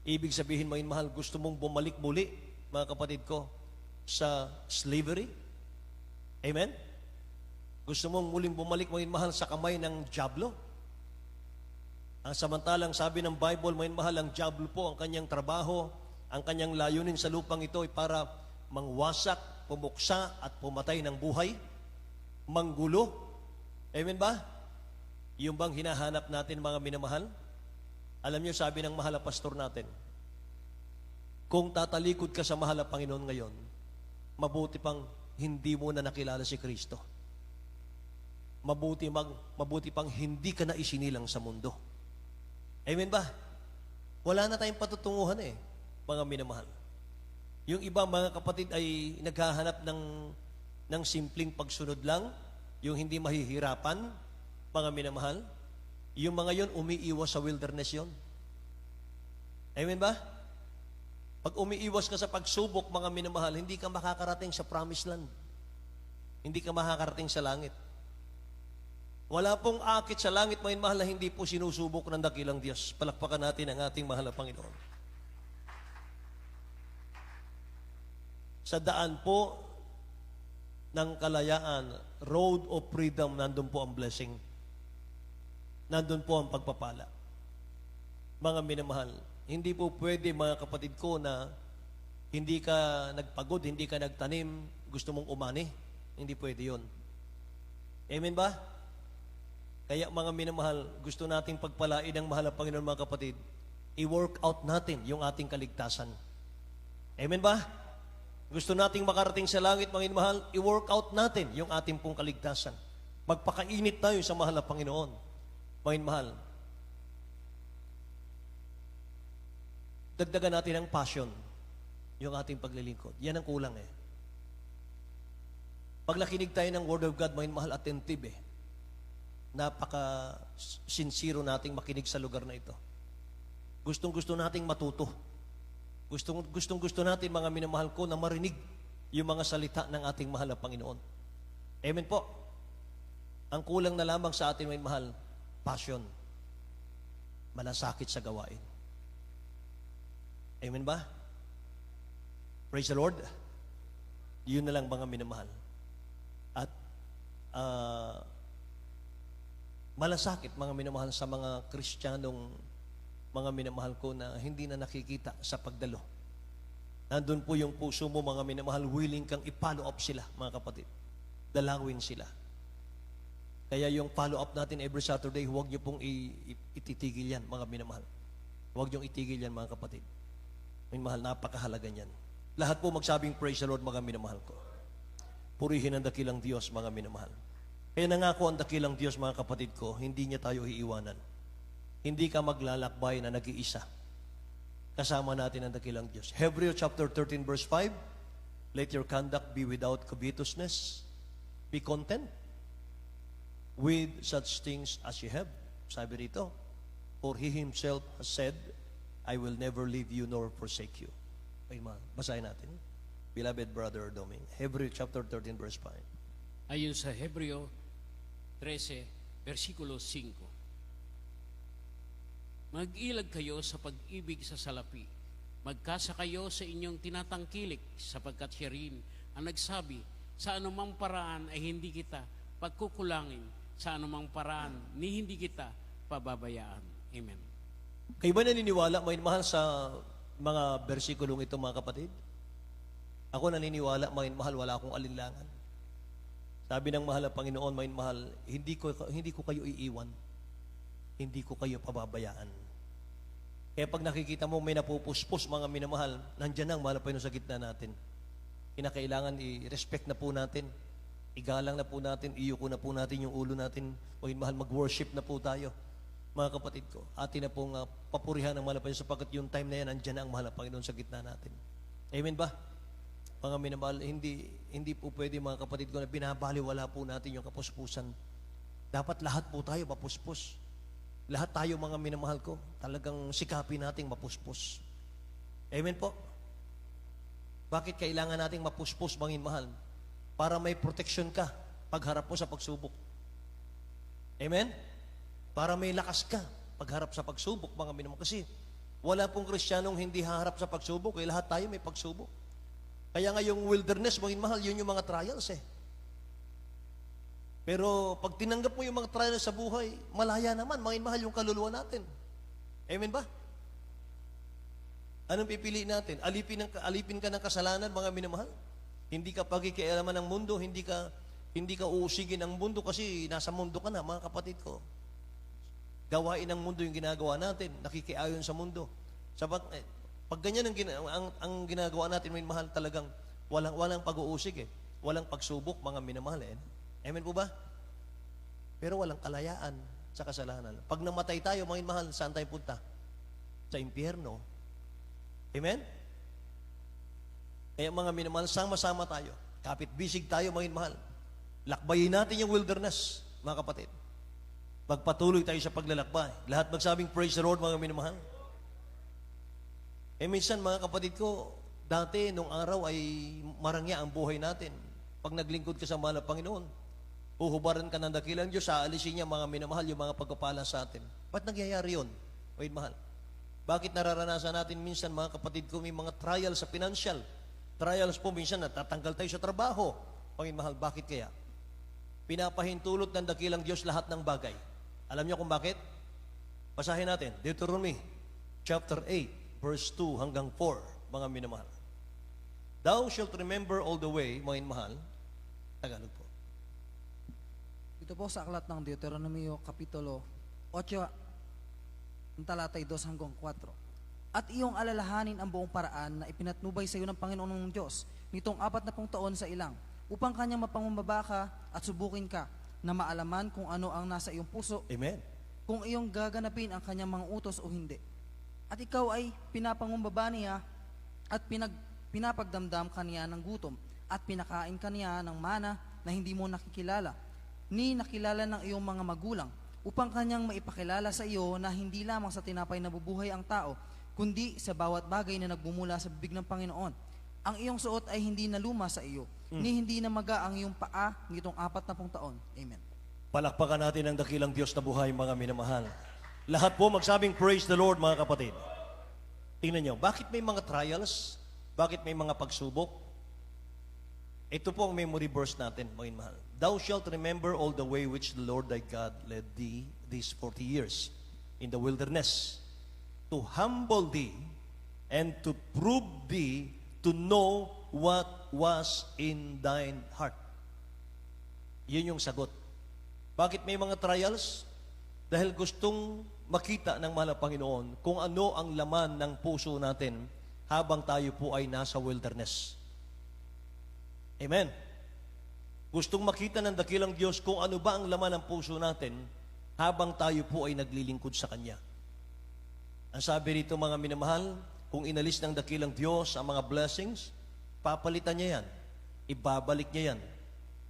Ibig sabihin, mga minamahal, gusto mong bumalik muli, mga kapatid ko, sa slavery? Amen? Gusto mong muling bumalik, mga minamahal, sa kamay ng dyablo? Ang samantalang sabi ng Bible, mga minamahal, ang dyablo po, ang kanyang trabaho, ang kanyang layunin sa lupang ito ay para mangwasak, pumuksa at pumatay ng buhay, manggulo. Amen ba? Yung bang hinahanap natin, mga minamahal? Alam niyo, sabi ng mahal na pastor natin, kung tatalikod ka sa mahal na Panginoon ngayon, mabuti pang hindi mo na nakilala si Kristo. Mabuti pang hindi ka na isinilang sa mundo. Amen ba? Wala na tayong patutunguhan mga minamahal. Yung iba mga kapatid ay naghahanap ng simpleng pagsunod lang, yung hindi mahihirapan, mga minamahal. Yung mga yon umiiwas sa wilderness yon. Amen ba? Pag umiiwas ka sa pagsubok, mga minamahal, hindi ka makakarating sa promised land. Hindi ka makakarating sa langit. Wala pong akit sa langit, mga mahal, na hindi po sinusubok ng dakilang Diyos. Palakpakan natin ang ating mahal na Panginoon. Sa daan po ng kalayaan, road of freedom, nandun po ang blessing. Nandun po ang pagpapala. Mga minamahal, hindi po pwede, mga kapatid ko, na hindi ka nagpagod, hindi ka nagtanim, gusto mong umani. Hindi pwede yun. Amen ba? Kaya mga minamahal, gusto nating pagpalain ng mahal na Panginoon, mga kapatid, i-work out natin yung ating kaligtasan. Amen ba? Gusto nating makarating sa langit, mga minamahal, i-work out natin yung ating pong kaligtasan. Magpakainit tayo sa mahal na Panginoon. Mga minamahal, dagdagan natin ang passion, yung ating paglilingkod. Yan ang kulang Pag nakinig tayo ng Word of God, mga minamahal, attentive napaka-sincero nating makinig sa lugar na ito. Gustong-gusto nating matuto. Gustong-gusto natin, mga minamahal ko, na marinig yung mga salita ng ating mahal na Panginoon. Amen po. Ang kulang na lamang sa ating mga mahal, passion. Malasakit sa gawain. Amen ba? Praise the Lord. Yun na lang, mga minamahal. At malasakit, mga minamahal, sa mga Kristiyanong, mga minamahal ko, na hindi na nakikita sa pagdalo. Nandun po yung puso mo, mga minamahal, willing kang i-follow up sila, mga kapatid. Dalawin sila. Kaya yung follow up natin every Saturday, huwag niyo pong ititigil yan, mga minamahal. Huwag niyong itigil yan, mga kapatid. Minamahal, napakahalaga niyan. Lahat po magsabing praise the Lord, mga minamahal ko. Purihin ang dakilang Diyos, mga minamahal. Kaya nangako ang dakilang Diyos, mga kapatid ko, hindi niya tayo iiwanan. Hindi ka maglalakbay na nag-iisa. Kasama natin ang dakilang Diyos. Hebrews chapter 13 verse 5, let your conduct be without covetousness. Be content with such things as you have. Sabi rito, for He Himself has said, I will never leave you nor forsake you. Okay, basahin natin. Beloved brother Doming, Hebrews chapter 13 verse 5. Ayon sa Hebreo 13, versikulo 5. Mag-ilag kayo sa pag-ibig sa salapi. Magkasa kayo sa inyong tinatangkilik, sapagkat siya rin ang nagsabi, sa anumang paraan ay hindi kita pagkukulangin, sa anumang paraan ni hindi kita pababayaan. Amen. Kayo ba naniniwala, may mahal, sa mga bersikulong ito, mga kapatid? Ako naniniwala, may mahal, wala akong alinlangan. Sabi ng mahal na Panginoon, may mahal, hindi ko kayo iiwan. Hindi ko kayo pababayaan. Kaya pag nakikita mo may napupuspos, mga minamahal, nandiyan ang mahal na Panginoon sa gitna natin. Kinakailangan i-respect na po natin. Igalang na po natin, iyuko na po natin yung ulo natin. May mahal, mag-worship na po tayo. Mga kapatid ko, atin na pong papurihan ng mahal na Panginoon, sapagkat yung time na yan, nandiyan ang mahal na Panginoon sa gitna natin. Amen ba? Mga minamahal, hindi po pwede mga kapatid ko na binabaliwala po natin yung kapuspusan. Dapat lahat po tayo mapuspos. Lahat tayo mga minamahal ko, talagang sikapin nating mapuspos. Amen po? Bakit kailangan nating mapuspos, mga minamahal? Para may protection ka pagharap mo sa pagsubok. Amen? Para may lakas ka pagharap sa pagsubok, mga minamahal. Kasi wala pong Kristiyanong hindi haharap sa pagsubok. Lahat tayo may pagsubok. Kaya nga yung wilderness, mga minamahal, yun yung mga trials eh. Pero pag tinanggap mo yung mga trials sa buhay, malaya naman, mga minamahal, yung kaluluwa natin. Amen ba? Anong pipili natin? Alipin ka ng kasalanan, mga minamahal? Hindi ka pagkikialaman ng mundo, hindi ka uusigin ng mundo kasi nasa mundo ka na, mga kapatid ko. Gawain ng mundo yung ginagawa natin, nakikiayon sa mundo. Pag ganyan ang ginagawa natin, may mahal, talagang walang pag-uusig eh. Walang pagsubok, mga minamahal eh. Amen po ba? Pero walang kalayaan sa kasalanan. Pag namatay tayo, mga mahal, saan tayo punta? Sa impyerno. Amen? Kaya mga minamahal, sama-sama tayo. Kapit-bisig tayo, mga mahal. Lakbayin natin yung wilderness, mga kapatid. Magpatuloy tayo sa paglalakbay. Lahat magsabing praise the Lord, mga minamahal. Minsan, mga kapatid ko, dati, nung araw ay marangya ang buhay natin. Pag naglingkod ka sa mahal na Panginoon, uhubaran ka ng dakilang Diyos, aalisin niya, mga minamahal, yung mga pagkapala sa atin. Ba't nangyayari yun, mga mahal? Bakit nararanasan natin minsan, mga kapatid ko, may mga trials sa financial? Trials po, minsan natatanggal tayo sa trabaho. Mga mahal, bakit kaya? Pinapahintulot ng dakilang Diyos lahat ng bagay. Alam niyo kung bakit? Basahin natin, Deuteronomy chapter 8, verse 2 hanggang 4, mga minamahal. Thou shalt remember all the way, mga minamahal, Tagalog po. Ito po sa aklat ng Deuteronomio Kapitulo 8, ang talatay 2 hanggang 4. At iyong alalahanin ang buong paraan na ipinatnubay sa iyo ng Panginoon ng Diyos nitong 40 taon sa ilang, upang kanyang mapangumbaba ka at subukin ka, na maalaman kung ano ang nasa iyong puso, Amen. kung iyong gaganapin ang kanyang mga utos o hindi. At ikaw ay pinapangumbaba niya at pinapagdamdam kaniya ng gutom at pinakain kaniya ng mana na hindi mo nakikilala, ni nakilala ng iyong mga magulang, upang kanyang maipakilala sa iyo na hindi lamang sa tinapay nabubuhay ang tao, kundi sa bawat bagay na nagbumula sa bibig ng Panginoon. Ang iyong suot ay hindi naluma sa iyo, ni hindi namaga ang iyong paa nitong 40 taon. Amen. Palakpakan natin ang dakilang Diyos na buhay, mga minamahal. Lahat po magsabing praise the Lord, mga kapatid. Tingnan nyo, bakit may mga trials? Bakit may mga pagsubok? Ito po ang memory verse natin, mga minamahal. Thou shalt remember all the way which the Lord thy God led thee these 40 years in the wilderness, to humble thee and to prove thee to know what was in thine heart. Yun yung sagot. Bakit may mga trials? Dahil gustong makita ng mahal na Panginoon kung ano ang laman ng puso natin habang tayo po ay nasa wilderness. Amen. Gustong makita ng dakilang Diyos kung ano ba ang laman ng puso natin habang tayo po ay naglilingkod sa Kanya. Ang sabi rito, mga minamahal, kung inalis ng dakilang Diyos ang mga blessings, papalitan niya yan. Ibabalik niya yan.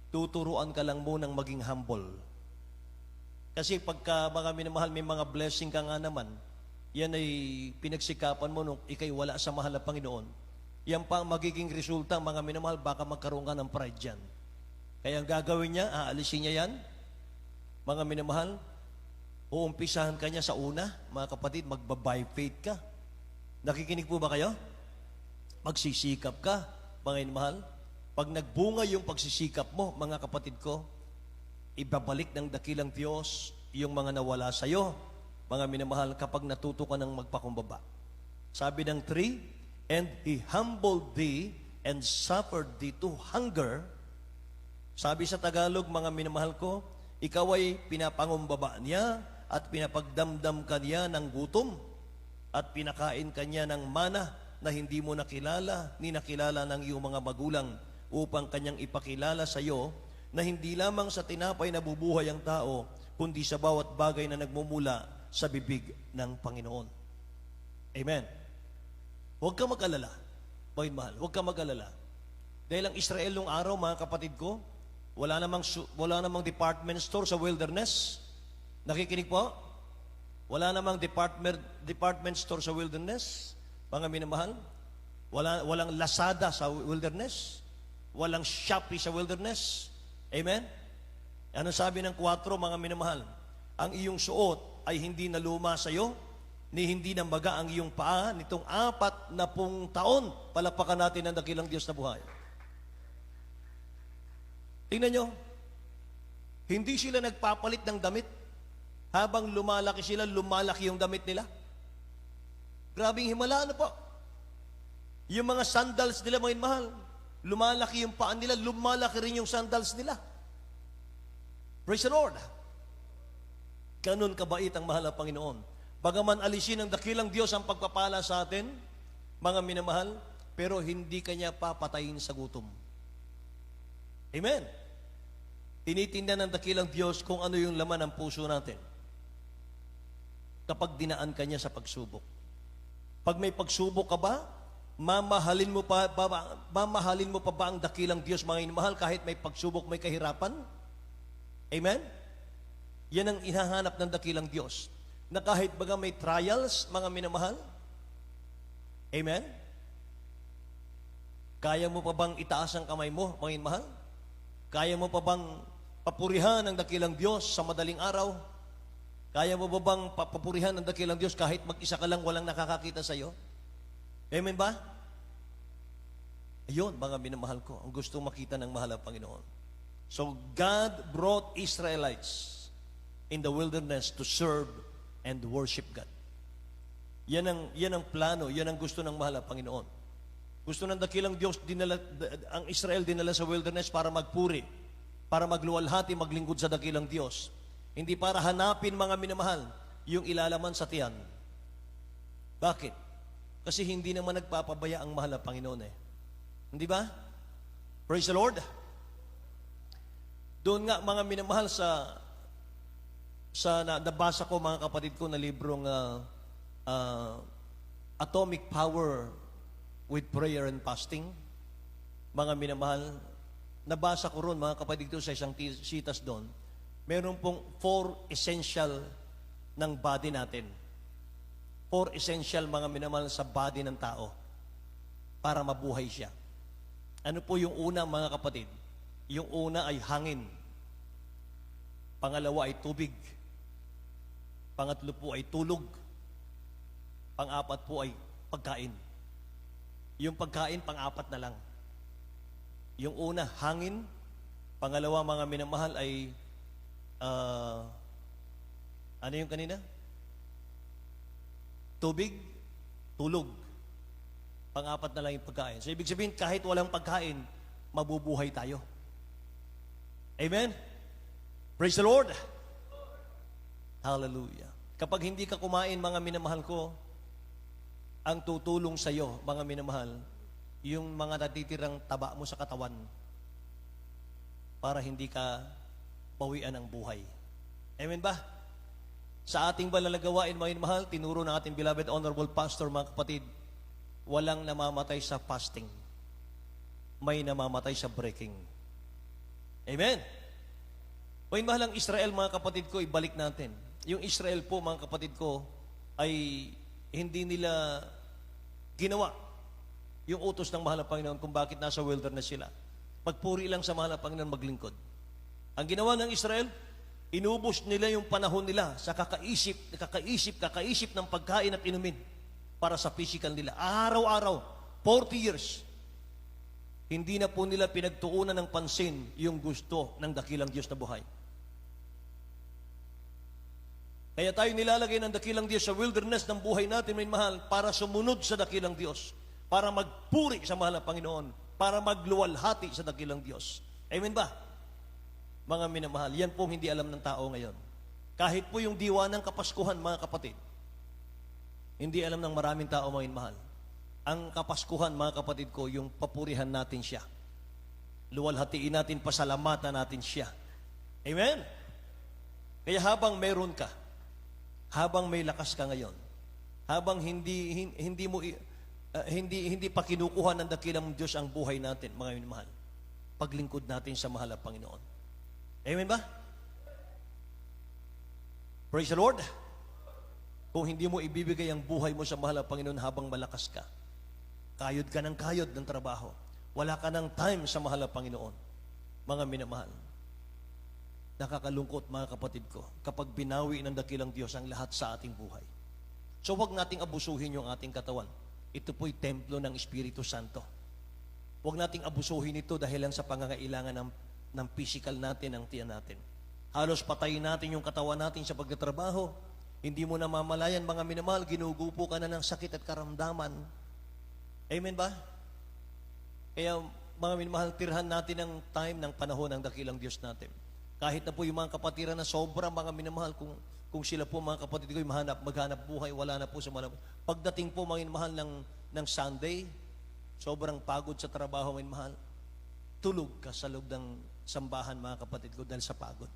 Tuturuan ka lang munang maging humble. Kasi pagka, mga minamahal, may mga blessing ka nga naman, yan ay pinagsikapan mo nung ikay wala sa mahal na Panginoon. Yan pa ang magiging resulta, mga minamahal, baka magkaroon ka ng pride dyan. Kaya ang gagawin niya, aalisin niya yan. Mga minamahal, uumpisahan ka niya sa una, mga kapatid, magba-by faith ka. Nakikinig po ba kayo? Magsisikap ka, mga minamahal. Pag nagbunga yung pagsisikap mo, mga kapatid ko, ibabalik ng dakilang Diyos yung mga nawala sa iyo, mga minamahal, kapag natuto ka ng magpakumbaba. Sabi ng 3, and He humbled thee and suffered thee to hunger. Sabi sa Tagalog, mga minamahal ko, ikaw ay pinapangumbaba niya at pinapagdamdam ka niya ng gutom at pinakain ka niya ng mana na hindi mo nakilala ni nakilala ng iyong mga magulang upang kanyang ipakilala sa iyo na hindi lamang sa tinapay nabubuhay ang tao, kundi sa bawat bagay na nagmumula sa bibig ng Panginoon. Amen. Huwag ka mag-alala. Mahal, huwag ka mag-alala. Dahil ang Israel nung araw, mga kapatid ko, wala namang department store sa wilderness. Nakikinig po? Wala namang department store sa wilderness, mga minamahal. Walang Lazada sa wilderness. Walang Shopee sa wilderness. Amen? Ano sabi ng 4, mga minamahal? Ang iyong suot ay hindi na luma sa iyo, ni hindi na maga ang iyong paa nitong 40 taon. Palapakan natin ang dakilang Diyos na buhay. Tingnan nyo, hindi sila nagpapalit ng damit. Habang lumalaki sila, lumalaki yung damit nila. Grabing himala, ano po? Yung mga sandals nila, mga mahal, lumalaki yung paan nila, lumalaki rin yung sandals nila. Praise the Lord. Ganun kabait ang mahal na Panginoon. Bagaman alisin ng dakilang Diyos ang pagpapala sa atin, mga minamahal, pero hindi kanya papatayin sa gutom. Amen. Tinitingnan ng dakilang Diyos kung ano yung laman ng puso natin kapag dinaan ka niya sa pagsubok. Pag may pagsubok ka ba, mamahalin mo pa ba ang dakilang Diyos, mga inamahal, kahit may pagsubok, may kahirapan? Amen? Yan ang inahanap ng dakilang Diyos. Na kahit baga may trials, mga minamahal? Amen? Kaya mo pa bang itaas ang kamay mo, mga inamahal? Kaya mo pa bang papurihan ang dakilang Diyos sa madaling araw? Kaya mo ba bang papurihan ang dakilang Diyos kahit mag-isa ka lang walang nakakakita sa iyo? Amen ba? Ayun, mga minamahal ko, ang gusto makita ng mahal na Panginoon. So, God brought Israelites in the wilderness to serve and worship God. Yan ang plano, yan ang gusto ng mahal na Panginoon. Gusto ng dakilang Diyos, ang Israel dinala sa wilderness para magpuri, para magluwalhati, maglingkod sa dakilang Diyos. Hindi para hanapin, mga minamahal, yung ilalaman sa tiyan. Bakit? Kasi hindi naman nagpapabaya ang mahal na Panginoon eh. Hindi ba? Praise the Lord. Doon nga, mga minamahal, sa nabasa ko, mga kapatid ko, na librong Atomic Power with Prayer and Fasting. Mga minamahal, nabasa ko ron, mga kapatid ko, sa isang sitas doon. Meron pong 4 essential ng body natin. 4 essential, mga minamahal, sa body ng tao para mabuhay siya. Ano po yung una, mga kapatid? Yung una ay hangin. Pangalawa ay tubig. Pangatlo po ay tulog. Pang-apat po ay pagkain. Yung pagkain, pang-apat na lang. Yung una, hangin. Pangalawa, mga minamahal, ay ano yung kanina? Tubig, tulog. Pang-apat na lang yung pagkain. So, ibig sabihin, kahit walang pagkain, mabubuhay tayo. Amen? Praise the Lord! Hallelujah. Kapag hindi ka kumain, mga minamahal ko, ang tutulong sa iyo, mga minamahal, yung mga natitirang taba mo sa katawan para hindi ka bawian ng buhay. Amen ba? Sa ating balalagawain, mga minamahal, tinuro ng ating beloved honorable pastor, mga kapatid, walang namamatay sa fasting. May namamatay sa breaking. Amen? Mga minamahal, ang Israel, mga kapatid ko, ibalik natin. Yung Israel po, mga kapatid ko, ay hindi nila ginawa yung utos ng mahal na Panginoon kung bakit nasa wilderness sila. Pagpuri lang sa mahal na Panginoon, maglingkod. Ang ginawa ng Israel, inubos nila yung panahon nila sa kakaisip ng pagkain at inumin para sa physical nila. Araw-araw, 40 years. Hindi na po nila pinagtuunan ng pansin yung gusto ng dakilang Diyos na buhay. Kaya tayo nilalagay ng dakilang Diyos sa wilderness ng buhay natin, may mahal, para sumunod sa dakilang Diyos, para magpuri sa mahal na Panginoon, para magluwalhati sa dakilang Diyos. Amen ba? Mga minamahal, yan pong hindi alam ng tao ngayon. Kahit po yung diwa ng Kapaskuhan, mga kapatid, hindi alam ng maraming tao, mga minamahal. Ang Kapaskuhan, mga kapatid ko, yung papurihan natin siya. Luwalhatiin natin, pasalamatan natin siya. Amen? Kaya habang meron ka, habang may lakas ka ngayon, habang hindi mo hindi pa kinukuha ng dakilang Diyos ang buhay natin, mga minamahal. Paglingkod natin sa mahal na Panginoon. Amen ba? Praise the Lord. Kung hindi mo ibibigay ang buhay mo sa mahal na Panginoon habang malakas ka, kayod ka ng kayod ng trabaho, wala ka ng time sa mahal na Panginoon, mga minamahal. Nakakalungkot, mga kapatid ko, kapag binawi ng dakilang Diyos ang lahat sa ating buhay. So huwag nating abusuhin yung ating katawan. Ito po'y templo ng Espiritu Santo. Huwag nating abusuhin ito dahilan sa pangangailangan ng physical natin, ng tiyan natin. Halos patayin natin yung katawan natin sa pagtatrabaho. Hindi mo na mamalayan, mga minamahal, ginugupo ka na ng sakit at karamdaman. Amen ba? Kaya, mga minamahal, tirhan natin ang time, ng panahon ng dakilang Diyos natin. Kahit na po yung mga kapatiran na sobrang mga minamahal, kung sila po, mga kapatid ko, maghanap buhay, wala na po sa malabas. Pagdating po, mga minamahal, ng Sunday, sobrang pagod sa trabaho, mga minamahal, tulog ka sa loob ng sambahan, mga kapatid ko, dahil sa pagod.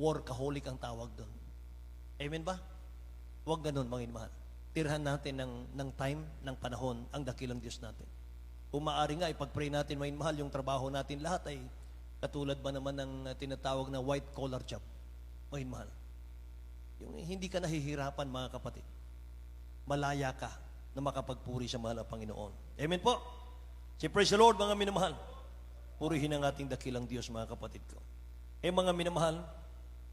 Workaholic ang tawag doon. Amen ba? Huwag ganun, mga minamahal. Tirhan natin ng time, ng panahon, ang dakilang Diyos natin. Kung maaari nga, ipag-pray natin, mga minamahal, yung trabaho natin lahat ay katulad ba naman ng tinatawag na white-collar job, mga minamahal. Yung hindi ka nahihirapan, mga kapatid. Malaya ka na makapagpuri sa mahal na Panginoon. Amen po? Si praise the Lord, mga minamahal. Purihin ang ating dakilang Diyos, mga kapatid ko. Mga minamahal,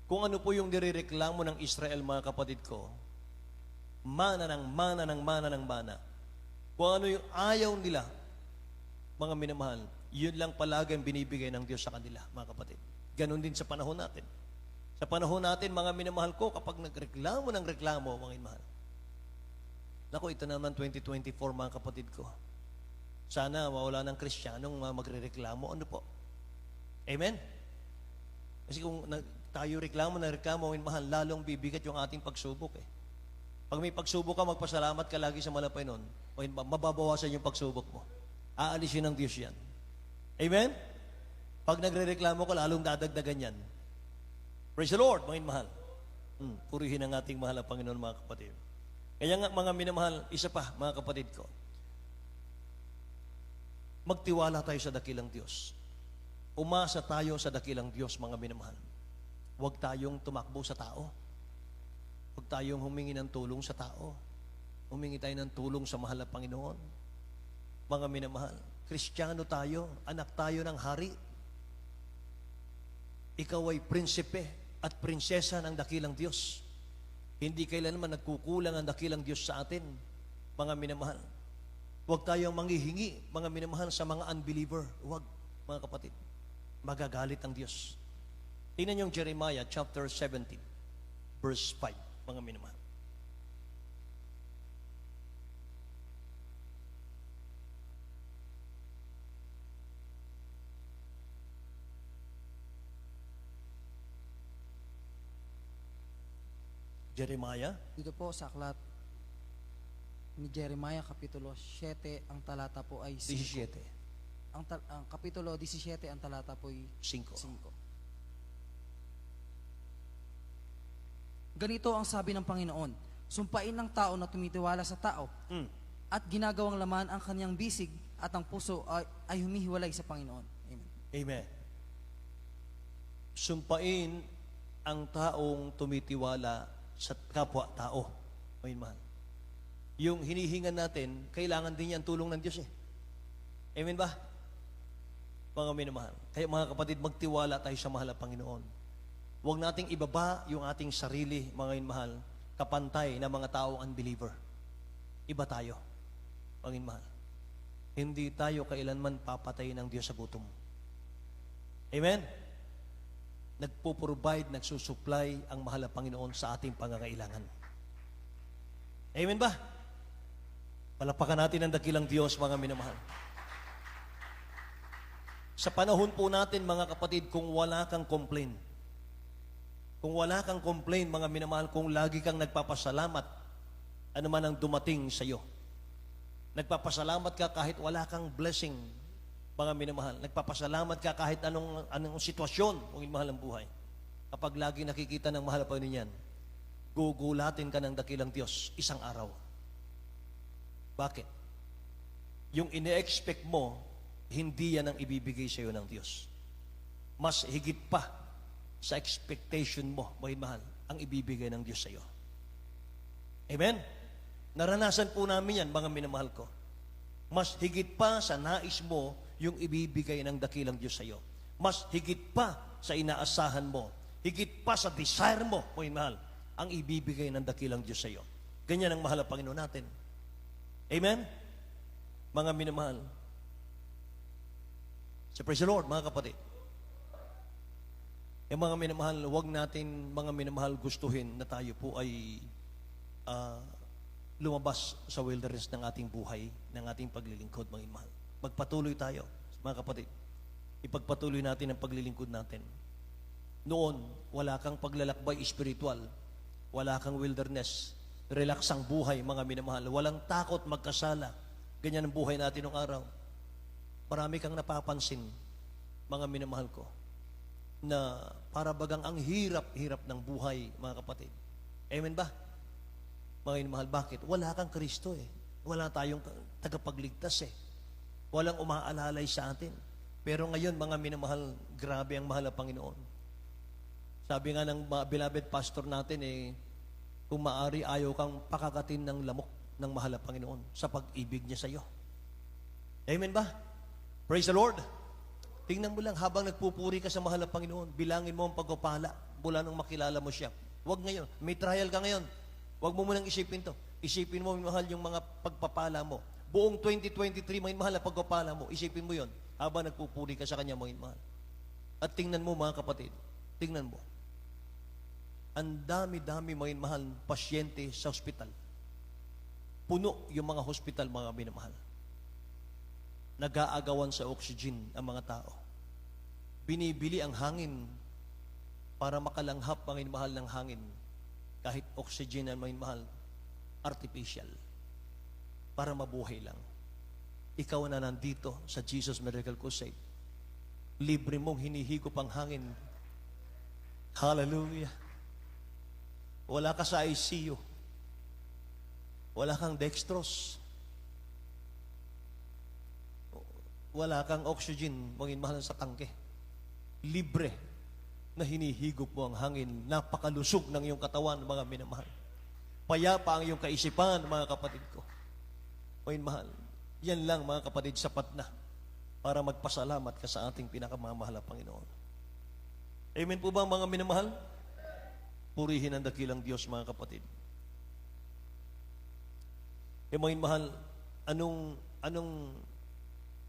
kung ano po yung nirereklamo ng Israel, mga kapatid ko, mana. Kung ano yung ayaw nila, mga minamahal, yun lang palagi ang binibigay ng Diyos sa kanila, mga kapatid. Ganon din sa panahon natin. Sa panahon natin, mga minamahal ko, kapag nagreklamo ng reklamo, mga minamahal, naku, ito naman 2024, mga kapatid ko. Sana mawala ng Kristiyanong magrereklamo. Ano po? Amen? Kasi kung tayo reklamo, mahal, lalong bibigat yung ating pagsubok. Pag may pagsubok ka, magpasalamat ka lagi sa malapay nun. Mababawasan yung pagsubok mo. Aalisin ng Diyos yan. Amen? Pag nagre-reklamo ka, lalong dadagdagan yan. Praise the Lord, mga mahal. Purihin ang ating mahal na Panginoon, mga kapatid. Kaya nga, mga minamahal, isa pa, mga kapatid ko, magtiwala tayo sa dakilang Diyos. Umasa tayo sa dakilang Diyos, mga minamahal. Huwag tayong tumakbo sa tao. Huwag tayong humingi ng tulong sa tao. Humingi tayo ng tulong sa mahal na Panginoon. Mga minamahal, Kristiyano tayo, anak tayo ng hari. Ikaw ay prinsipe at prinsesa ng dakilang Diyos. Hindi kailanman nagkukulang ang dakilang Diyos sa atin, mga minamahal. Huwag tayong manghihingi, mga minamahal, sa mga unbeliever. Huwag, mga kapatid. Magagalit ang Diyos. Tingnan yung Jeremiah chapter 17, verse 5, mga minamahal. Jeremiah? Dito po sa aklat ni Jeremiah, Kapitulo 7, ang talata po ay 5. 17. Ang Kapitulo 17, ang talata po ay 5. Ganito ang sabi ng Panginoon, sumpain ng tao na tumitiwala sa tao at ginagawang laman ang kanyang bisig at ang puso ay humihiwalay sa Panginoon. Amen. Amen. Sumpain ang taong tumitiwala sa kapwa-tao. Amen, mahal. Yung hinihingan natin, kailangan din yan tulong ng Diyos . Amen ba? Mga minamahal. Kaya mga kapatid, magtiwala tayo sa mahal na Panginoon. Huwag nating ibaba yung ating sarili, mga minamahal, kapantay na mga taong unbeliever. Iba tayo, mga minamahal. Hindi tayo kailanman papatayin ng Diyos sa gutom. Amen? Nagpo-provide, nagsusupply ang mahal na Panginoon sa ating pangangailangan. Amen ba? Palapakan natin ang dakilang Diyos, mga minamahal. Sa panahon po natin, mga kapatid, kung wala kang complain, mga minamahal, kung lagi kang nagpapasalamat, ano man ang dumating sa iyo. Nagpapasalamat ka kahit wala kang blessing, mga minamahal. Nagpapasalamat ka kahit anong sitwasyon, kung mahal ang buhay. Kapag lagi nakikita ng mahal pa niyan, gugulatin ka ng dakilang Diyos isang araw. Bakit? Yung ine-expect mo, hindi yan ang ibibigay sa iyo ng Diyos. Mas higit pa sa expectation mo, mahal, ang ibibigay ng Diyos sa iyo. Amen? Naranasan po namin yan, mga minamahal ko. Mas higit pa sa nais mo, yung ibibigay ng dakilang Diyos sa iyo. Mas higit pa sa inaasahan mo, higit pa sa desire mo, mahal, ang ibibigay ng dakilang Diyos sa iyo. Ganyan ang mahal ang Panginoon natin. Amen? Mga minamahal. So praise the Lord, mga kapatid. Mga minamahal, huwag natin, mga minamahal, gustuhin na tayo po ay lumabas sa wilderness ng ating buhay, ng ating paglilingkod, mga minamahal. Magpatuloy tayo, mga kapatid. Ipagpatuloy natin ang paglilingkod natin. Noon, wala kang paglalakbay espiritual, wala kang wilderness, relax ang buhay, mga minamahal. Walang takot magkasala. Ganyan ang buhay natin ng araw. Marami kang napapansin, mga minamahal ko, na para bagang ang hirap-hirap ng buhay, mga kapatid. Amen ba? Mga minamahal, bakit? Wala kang Kristo eh. Wala tayong tagapagligtas eh. Walang umaalalay sa atin. Pero ngayon, mga minamahal, grabe ang mahal na Panginoon. Sabi nga ng beloved pastor natin eh, kung maari, ayaw kang pakakatin ng lamok ng mahal na Panginoon sa pag-ibig niya sa iyo. Amen ba? Praise the Lord. Tingnan mo lang, habang nagpupuri ka sa mahal na Panginoon, bilangin mo ang pagpapala mula nang makilala mo siya. Huwag ngayon, may trial ka ngayon. Huwag mo munang isipin to. Isipin mo, mahal, yung mga pagpapala mo. Buong 2023, mahal na pagpapala mo. Isipin mo yon habang nagpupuri ka sa Kanya, mahal. At tingnan mo, mga kapatid, tingnan mo. Ang dami-dami, mahal, pasyente sa ospital. Puno yung mga hospital, mga minamahal. Nag-aagawan sa oxygen ang mga tao. Binibili ang hangin para makalanghap, mga mahal, ng hangin. Kahit oxygen ang mga mahal, artificial. Para mabuhay lang. Ikaw na nandito sa Jesus Miracle Crusade. Libre mong hinihigop ang hangin. Hallelujah. Wala ka sa ICU. Wala kang dextrose. Wala kang oxygen, mga mahal, sa tangke. Libre na hinihigop mo ang hangin. Napakalusog ng iyong katawan, mga minamahal. Payapa ang iyong kaisipan, mga kapatid ko. Mga mahal, yan lang, mga kapatid, sapat na para magpasalamat ka sa ating pinakamamahal na Panginoon. Amen po ba, mga minamahal? Purihin ang dakilang Diyos, mga kapatid. Mga mahal,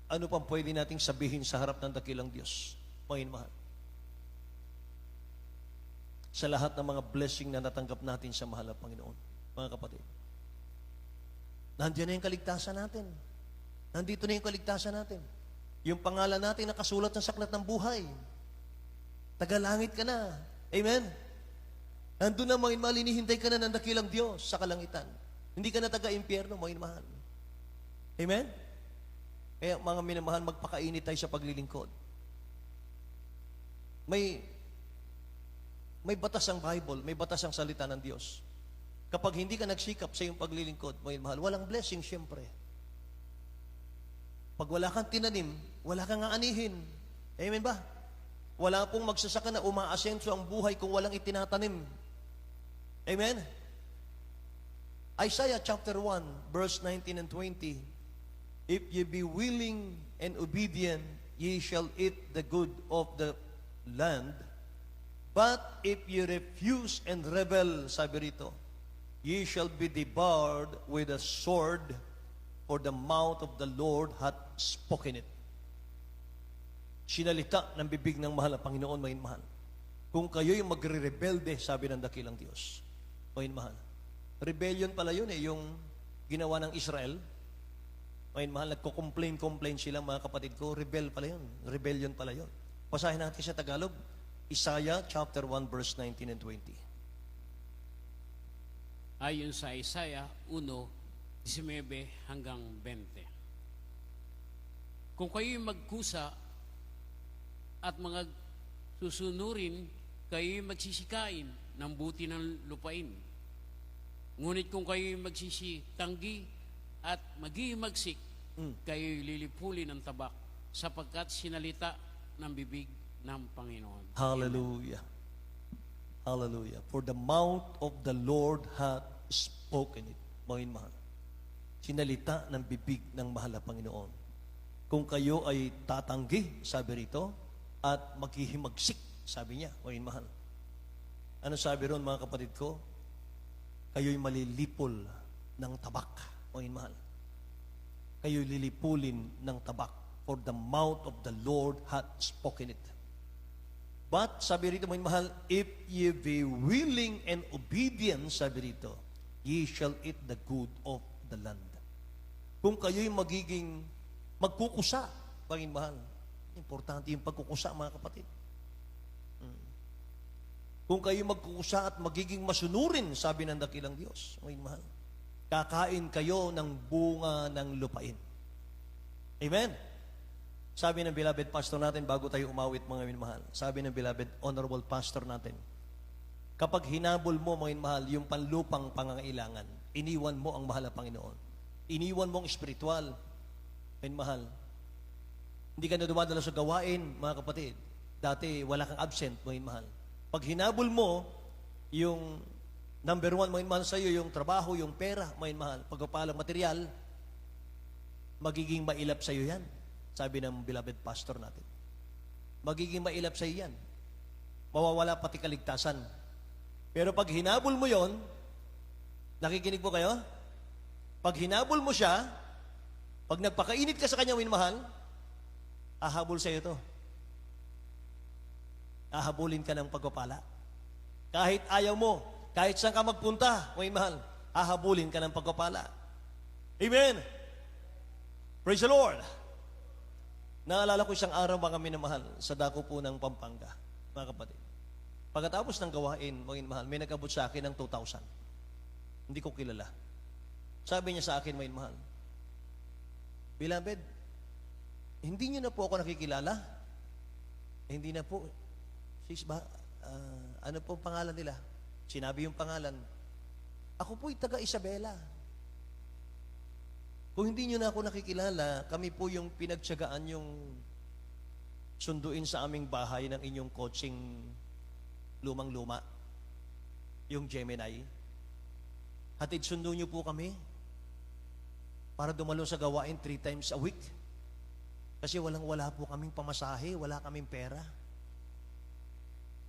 ano pang pwede nating sabihin sa harap ng dakilang Diyos? Mga mahal, sa lahat ng mga blessing na natanggap natin sa mahal na Panginoon, mga kapatid. Nandiyan na yung kaligtasan natin. Nandito na yung kaligtasan natin. Yung pangalan natin nakasulat sa aklat ng buhay. Tagalangit ka na. Amen? Nandun na, mga mahal, hinihintay ka na ng dakilang Diyos sa kalangitan. Hindi ka na taga-impyerno, mga mahal. Amen? Kaya, mga minamahal, magpakainit tayo sa paglilingkod. May batas ang Bible, may batas ang salita ng Diyos. Kapag hindi ka nagsikap sa iyong paglilingkod, mga mahal, walang blessing, siyempre. Pag wala kang tinanim, wala kang aanihin. Amen ba? Wala pong magsasaka na umaasenso ang buhay kung walang itinatanim. Amen? Isaiah chapter 1, verse 19 and 20. If ye be willing and obedient, ye shall eat the good of the land. But if ye refuse and rebel, sabi rito, ye shall be devoured with a sword, for the mouth of the Lord hath spoken it. Sinalita ng bibig ng mahal na Panginoon, mga mahal. Kung kayo'y magre-rebelde, sabi ng dakilang Diyos, mga mahal. Rebellion pala yun yung ginawa ng Israel. Mga mahal, nagko-complain sila, mga kapatid ko, rebel pala yun. Rebellion pala yun. Basahin natin sa Tagalog, Isaiah chapter 1, verse 19 and 20. Ayon sa Isaiah 1:19 hanggang 20. Kung kayo'y magkusa at mga susunurin, kayo'y magsisikain ng buti ng lupain. Ngunit kung kayo'y magsisitanggi at maghihimagsik, kayo'y lilipuli ng tabak, sapagkat sinalita ng bibig ng Panginoon. Hallelujah. Hallelujah. For the mouth of the Lord hath spoken it. Mga mahal. Sinalita ng bibig ng mahal na Panginoon. Kung kayo ay tatanggi, sabi rito, at maghihimagsik, sabi niya, mga mahal. Ano sabi ron, mga kapatid ko? Kayo'y malilipol ng tabak, mga mahal. Kayo'y lilipulin ng tabak. For the mouth of the Lord hath spoken it. But, sabi rito, mga mahal, if ye be willing and obedient, sabi rito, ye shall eat the good of the land. Kung kayo'y magkukusa, mga mahal, importante yung pagkukusa, mga kapatid. Kung kayo magkukusa at magiging masunurin, sabi ng dakilang Diyos, mga mahal, kakain kayo ng bunga ng lupain. Amen? Sabi ng beloved pastor natin, bago tayo umawit, mga minamahal, sabi ng beloved honorable pastor natin, kapag hinabol mo, mga minamahal, yung panlupang pangangailangan, iniwan mo ang mahal na Panginoon. Iniwan mo ang espiritual, mga minamahal. Hindi ka na dumadalo sa gawain, mga kapatid. Dati, wala kang absent, mga minamahal. Pag hinabol mo, yung number one, mga minamahal, sa iyo, yung trabaho, yung pera, mga minamahal, pagpapalang material, magiging mailap sa iyo yan. Sabi ng beloved pastor natin. Magiging mailap sa iyo yan. Mawawala pati kaligtasan. Pero pag hinabol mo yon, nakikinig po kayo? Pag hinabol mo siya, pag nagpakainit ka sa kanya, minamahal, ahabol sa iyo to. Ahabulin ka ng pagpapala. Kahit ayaw mo, kahit saan ka magpunta, minamahal, ahabulin ka ng pagpapala. Amen! Praise the Lord! Naalala ko isang araw, mga minamahal, sa dako po ng Pampanga, mga kapatid. Pagkatapos ng gawain, mga minamahal, may nag-abot sa akin ng 2,000. Hindi ko kilala. Sabi niya sa akin, mga minamahal, beloved, hindi niyo na po ako nakikilala. Hindi na po. Sis ba, ano po pangalan nila? Sinabi yung pangalan. Ako po'y taga Isabela. Kung hindi nyo na ako nakikilala, kami po yung pinagtsagaan yung sunduin sa aming bahay ng inyong coaching lumang-luma, yung Gemini. Hatid sundo nyo po kami para dumalo sa gawain 3 times a week. Kasi wala po kaming pamasahe, wala kaming pera.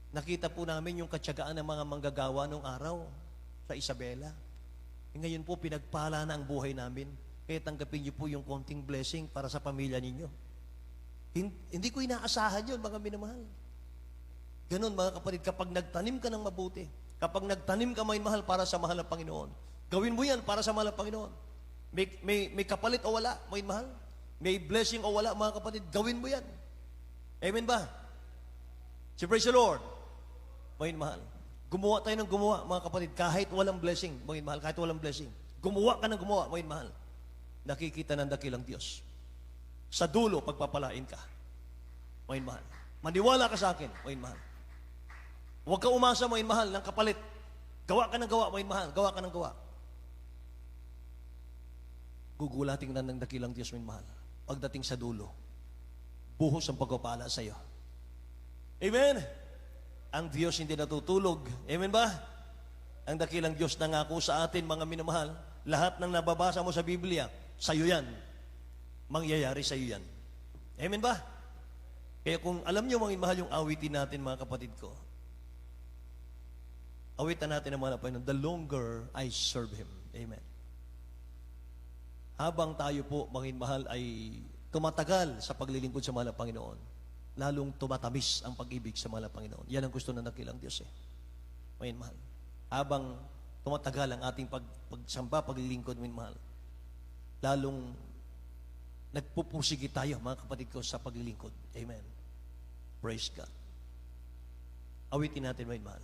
Nakita po namin yung katsagaan ng mga manggagawa nung araw sa Isabela. Ngayon po, pinagpala na ang buhay namin. Kaya tanggapin niyo po yung konting blessing para sa pamilya ninyo. Hindi ko inaasahan yun, mga minamahal. Ganon, mga kapatid, kapag nagtanim ka ng mabuti, kapag nagtanim ka, mga mahal, para sa mahal na Panginoon, gawin mo yan para sa mahal na Panginoon. May kapalit o wala, mga mahal? May blessing o wala, mga kapatid, gawin mo yan. Amen ba? Si praise the Lord. Mga mahal. Gumawa tayo ng gumawa, mga kapatid, kahit walang blessing, mga mahal, kahit walang blessing. Gumawa ka ng gumawa, mga mahal. Nakikita ng dakilang Diyos. Sa dulo, pagpapalain ka. Mga mahal. Maniwala ka sa akin, mga mahal. Huwag ka umasa, mga mahal, ng kapalit. Gawa ka ng gawa, mga mahal. Gawa ka ng gawa. Gugulating na ng dakilang Diyos, mga mahal. Pagdating sa dulo, buhos ang pagpapala sa iyo. Amen? Ang Diyos hindi natutulog. Amen ba? Ang dakilang Diyos nangako sa atin, mga minamahal, lahat ng nababasa mo sa Biblia, sa iyo yan. Mangyayari sa iyo yan. Amen ba? Kaya kung alam niyo, mga mahal, yung awitin natin, mga kapatid ko, awitan natin ang mga Panginoon, the longer I serve Him. Amen. Habang tayo po, mga mahal, ay tumatagal sa paglilingkod sa mahal na Panginoon, lalong tumatamis ang pag-ibig sa mahal na Panginoon. Yan ang gusto ng dakilang Diyos eh. Mga mahal. Habang tumatagal ang ating pagsamba, paglilingkod, mga mahal, lalong nagpupusigi tayo, mga kapatid ko, sa paglilingkod. Amen. Praise God. Awitin natin, mga mahal.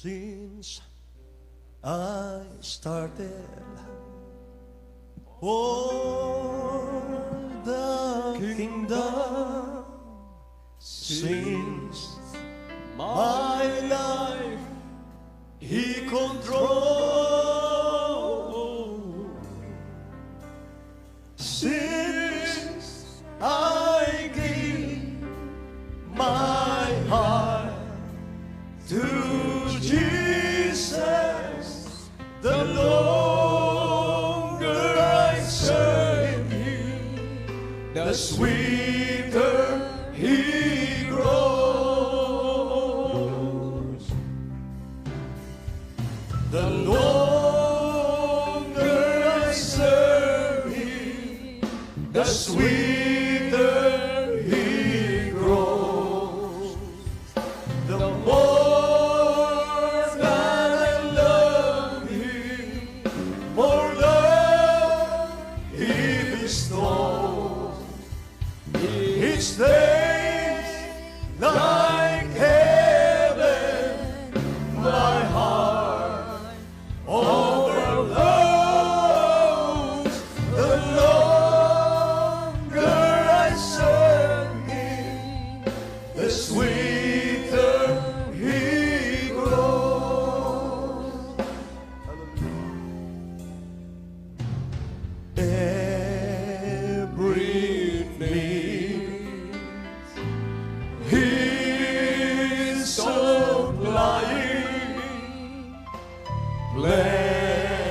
Since I started for the kingdom, since my life control. Since I gave my heart to Jesus, the longer I serve Him, the sweeter He grows. The longer I serve Him, the sweeter He grows. The more that I love Him, more love He bestows. Each day, like heaven, my heart overflows. The longer I serve Him, the sweeter He grows. Every need He's supplying, plenty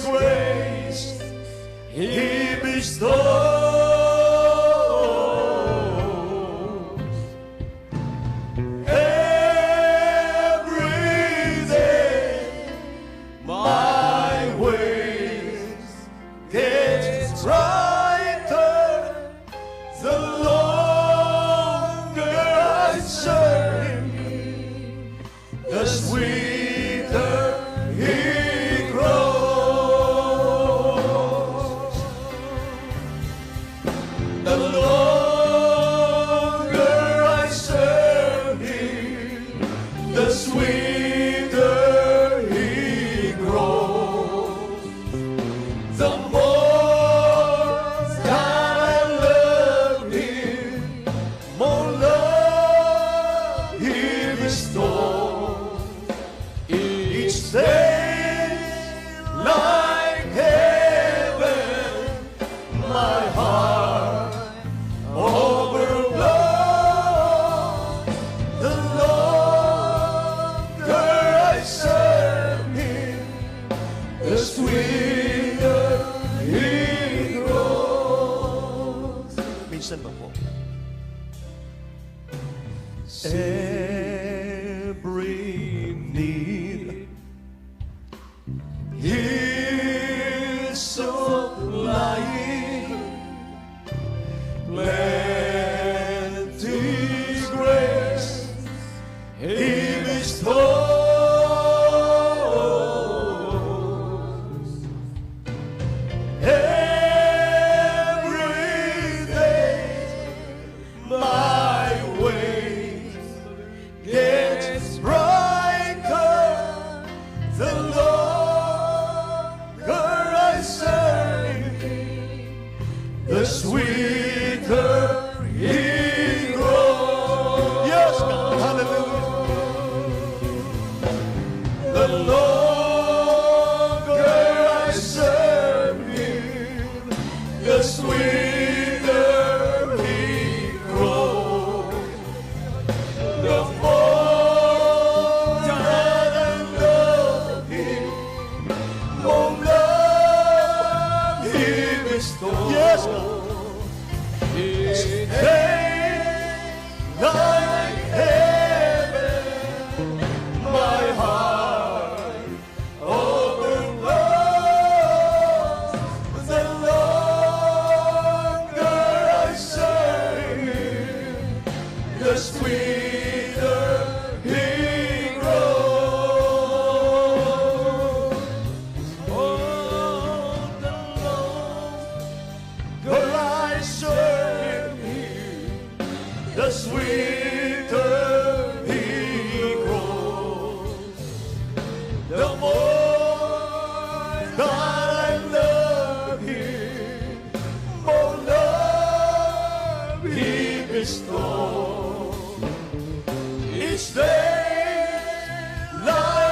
grace He bestows. Every day my ways gets brighter, the longer I serve Him, the sweeter He grows. The longer I serve Him, the sweeter He grows. The more that I love Him, more love He bestows. Each day, like heaven, my heart overflows. The longer I serve Him, the sweeter He grows. Minsan ba po? Every need He's supplying, plenty grace He bestows. Every day my ways gets brighter, the longer I serve Him, the sweeter He grows. Yes, God, hallelujah. The longer I serve Him, the sweeter He grows. The more that I love Him, more love He bestows. Yes, God. Each day, like heaven, my heart overflows. The longer I serve Him, the sweeter He grows. Oh, the longer I serve Him, the sweeter He grows. The more that I love Him, more love He bestows. Each day, like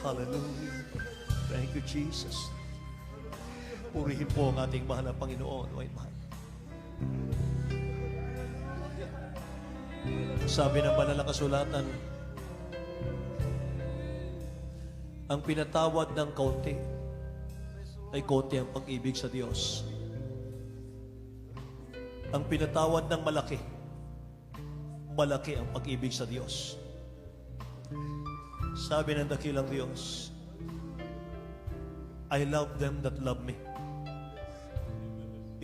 Hallelujah. Thank you, Jesus. Purihin po ang ating mahal na Panginoon. O mahal. Sabi ng banal na kasulatan, ang pinatawad ng kaunti ay kaunti ang pag-ibig sa Diyos. Ang pinatawad ng malaki, malaki ang pag-ibig sa Diyos. Sabi ng dakilang Diyos, I love them that love me.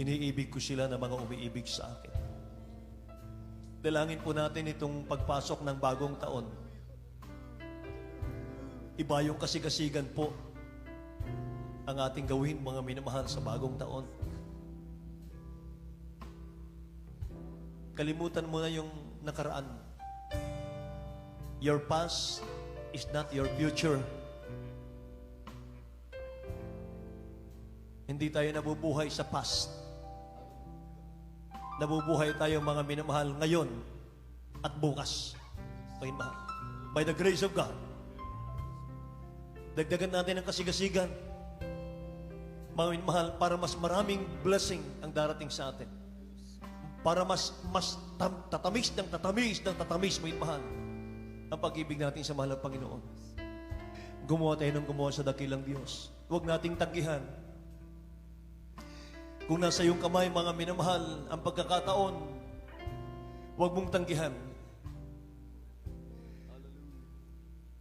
Iniibig ko sila na mga umiibig sa akin. Dalangin po natin itong pagpasok ng bagong taon. Iba yung kasigasigan po ang ating gawin, mga minamahal, sa bagong taon. Kalimutan mo na yung nakaraan. Your past is not your future. Hindi tayo nabubuhay sa past. Nabubuhay tayo, mga minamahal, ngayon at bukas. Panginoon mahal. By the grace of God, dagdagan natin ang kasigasigan, mga minamahal, para mas maraming blessing ang darating sa atin. Para mas tatamis ng tatamis, mga minamahal, ang pag-ibig natin sa mahal na Panginoon. Gumawa tayo ng gumawa sa dakilang Diyos. Huwag nating tanggihan. Kung nasa iyong kamay, mga minamahal, ang pagkakataon, huwag mong tanggihan.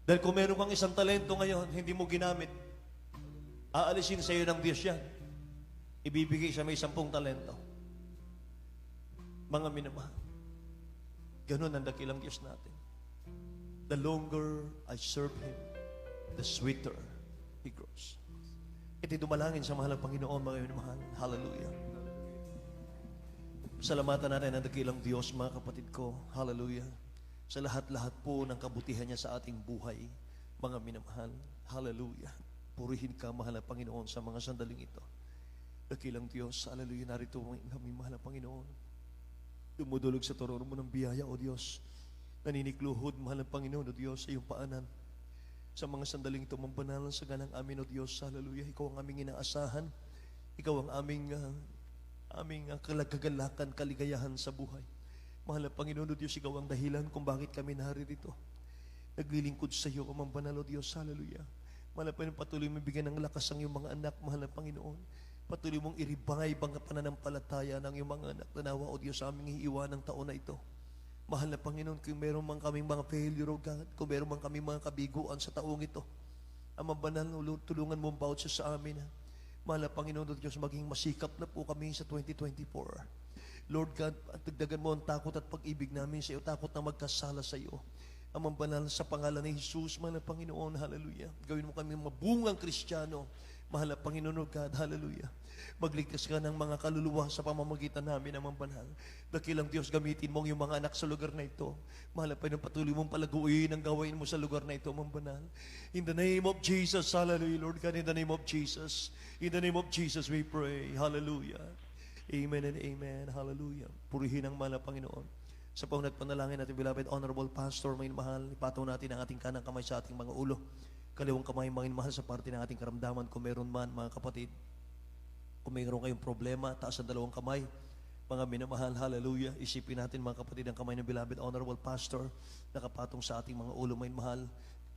Dahil kung meron kang isang talento ngayon, hindi mo ginamit, aalisin sa iyo ng Diyos yan. Ibibigay sa may 10 talento. Mga minamahal, ganun ang dakilang Diyos natin. The longer I serve Him, the sweeter He grows. Ito'y dumalangin sa mahal ng Panginoon, mga minamahal. Hallelujah. Salamatan natin ang dakilang Diyos, mga kapatid ko. Hallelujah. Sa lahat-lahat po ng kabutihan niya sa ating buhay, mga minamahal. Hallelujah. Purihin ka, mahal na Panginoon, sa mga sandaling ito. Dakilang Diyos, hallelujah, narito kami, mahal na Panginoon. Dumudulog sa trono mo ng biyaya, O Diyos. Naninikluhod, mahal na Panginoon, O Diyos, sa iyong paanan. Sa mga sandaling ito, mambanalan sa ganang amin, O Diyos, hallelujah. Ikaw ang aming inaasahan. Ikaw ang aming kalagagalakan, kaligayahan sa buhay. Mahal na Panginoon, O Diyos, ikaw ang dahilan kung bakit kami naririto. Naglilingkod sa iyo, mambanal, O Diyos, hallelujah. Mahal na Panginoon, patuloy mo bigyan ng lakas ang iyong mga anak, mahal na Panginoon. Patuloy mong i-revive ang pananampalataya ng iyong mga anak. Tanawa, O Diyos, sa aming iiwan ng taon na ito. Mahal na Panginoon, kung meron man kaming mga failure, O God, kung meron man kaming mga kabiguan sa taong ito, ang mabanal, Lord, tulungan mo ang bawat siya sa amin. Mahal na Panginoon, O Diyos, maging masikap na po kami sa 2024. Lord God, at dagdagan mo ang takot at pag-ibig namin sa iyo, takot na magkasala sa iyo. Ang mabanal sa pangalan ni Jesus, mahal na Panginoon, hallelujah. Gawin mo kami mabungang Kristiyano, mahal na Panginoon, O God, hallelujah. Magligtas ka ng mga kaluluwa sa pamamagitan namin, Amang Banal. Dakilang Diyos, gamitin mo ang iyong mga anak sa lugar na ito. Mahal na Panginoon, patuloy mong palaguin ang gawain mo sa lugar na ito, Amang Banal. In the name of Jesus, hallelujah, Lord God, in the name of Jesus. In the name of Jesus, we pray. Hallelujah. Amen and amen. Hallelujah. Purihin ang mahal na Panginoon. Sa paunat panalangin natin, beloved, honorable pastor, may mahal, ipataw natin ang ating kanang kamay sa ating mga ulo. Kaliwang kamay, mga mahal, sa parte ng ating karamdaman, kung meron man, mga kapatid. Kung mayroon kayong problema, taas ang dalawang kamay. Mga minamahal, hallelujah. Isipin natin, mga kapatid, ang kamay ng beloved honorable pastor, nakapatong sa ating mga ulo, may mahal.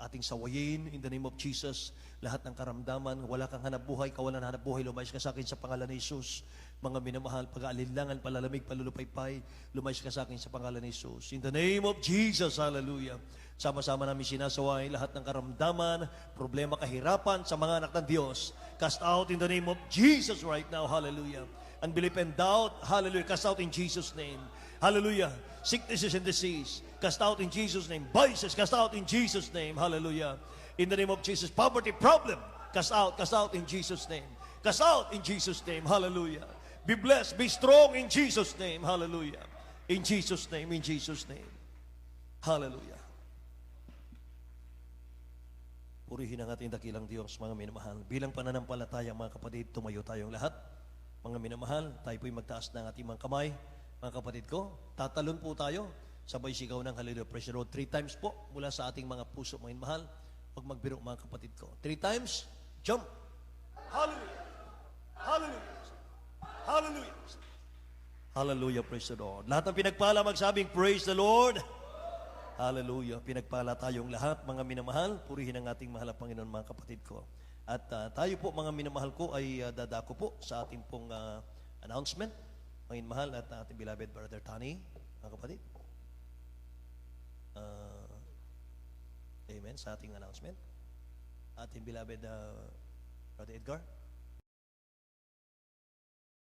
Ating sawayin, in the name of Jesus, lahat ng karamdaman, wala kang hanap buhay, kawalan hanap buhay, lumayas ka sa akin sa pangalan ni Jesus. Mga minamahal, pag-aalinlangan, palalamig, palulupaypay, lumayas ka sa akin sa pangalan ni Jesus. In the name of Jesus, hallelujah. Sama-sama namin sinasaway lahat ng karamdaman, problema, kahirapan sa mga anak ng Diyos. Cast out in the name of Jesus right now, hallelujah. Unbelief and doubt, hallelujah, cast out in Jesus' name. Hallelujah. Sicknesses and disease, cast out in Jesus' name. Vices, cast out in Jesus' name, hallelujah. In the name of Jesus, poverty problem, cast out in Jesus' name. Cast out in Jesus' name, hallelujah. Be blessed, be strong in Jesus' name. Hallelujah. In Jesus' name, in Jesus' name. Hallelujah. Purihin ang ating dakilang Diyos, mga minamahal. Bilang pananampalataya, mga kapatid, tumayo tayong lahat. Mga minamahal, tayo po'y magtaas ng ating mga kamay. Mga kapatid ko, tatalon po tayo. Sabay sigaw ng Hallelujah Praise the Lord. 3 times po mula sa ating mga puso, mga minamahal. Huwag magbiro, mga kapatid ko. 3 times, jump. Hallelujah. Hallelujah. Hallelujah. Hallelujah, praise the Lord. Lahat ng pinagpala magsabing, praise the Lord. Hallelujah. Pinagpala tayong lahat, mga minamahal. Purihin ang ating mahal na Panginoon, mga kapatid ko. At tayo po, mga minamahal ko, ay dadako po sa ating pong announcement. Mga minamahal at ating beloved Brother Tani, mga kapatid. Amen, sa ating announcement. Ating beloved Brother Edgar.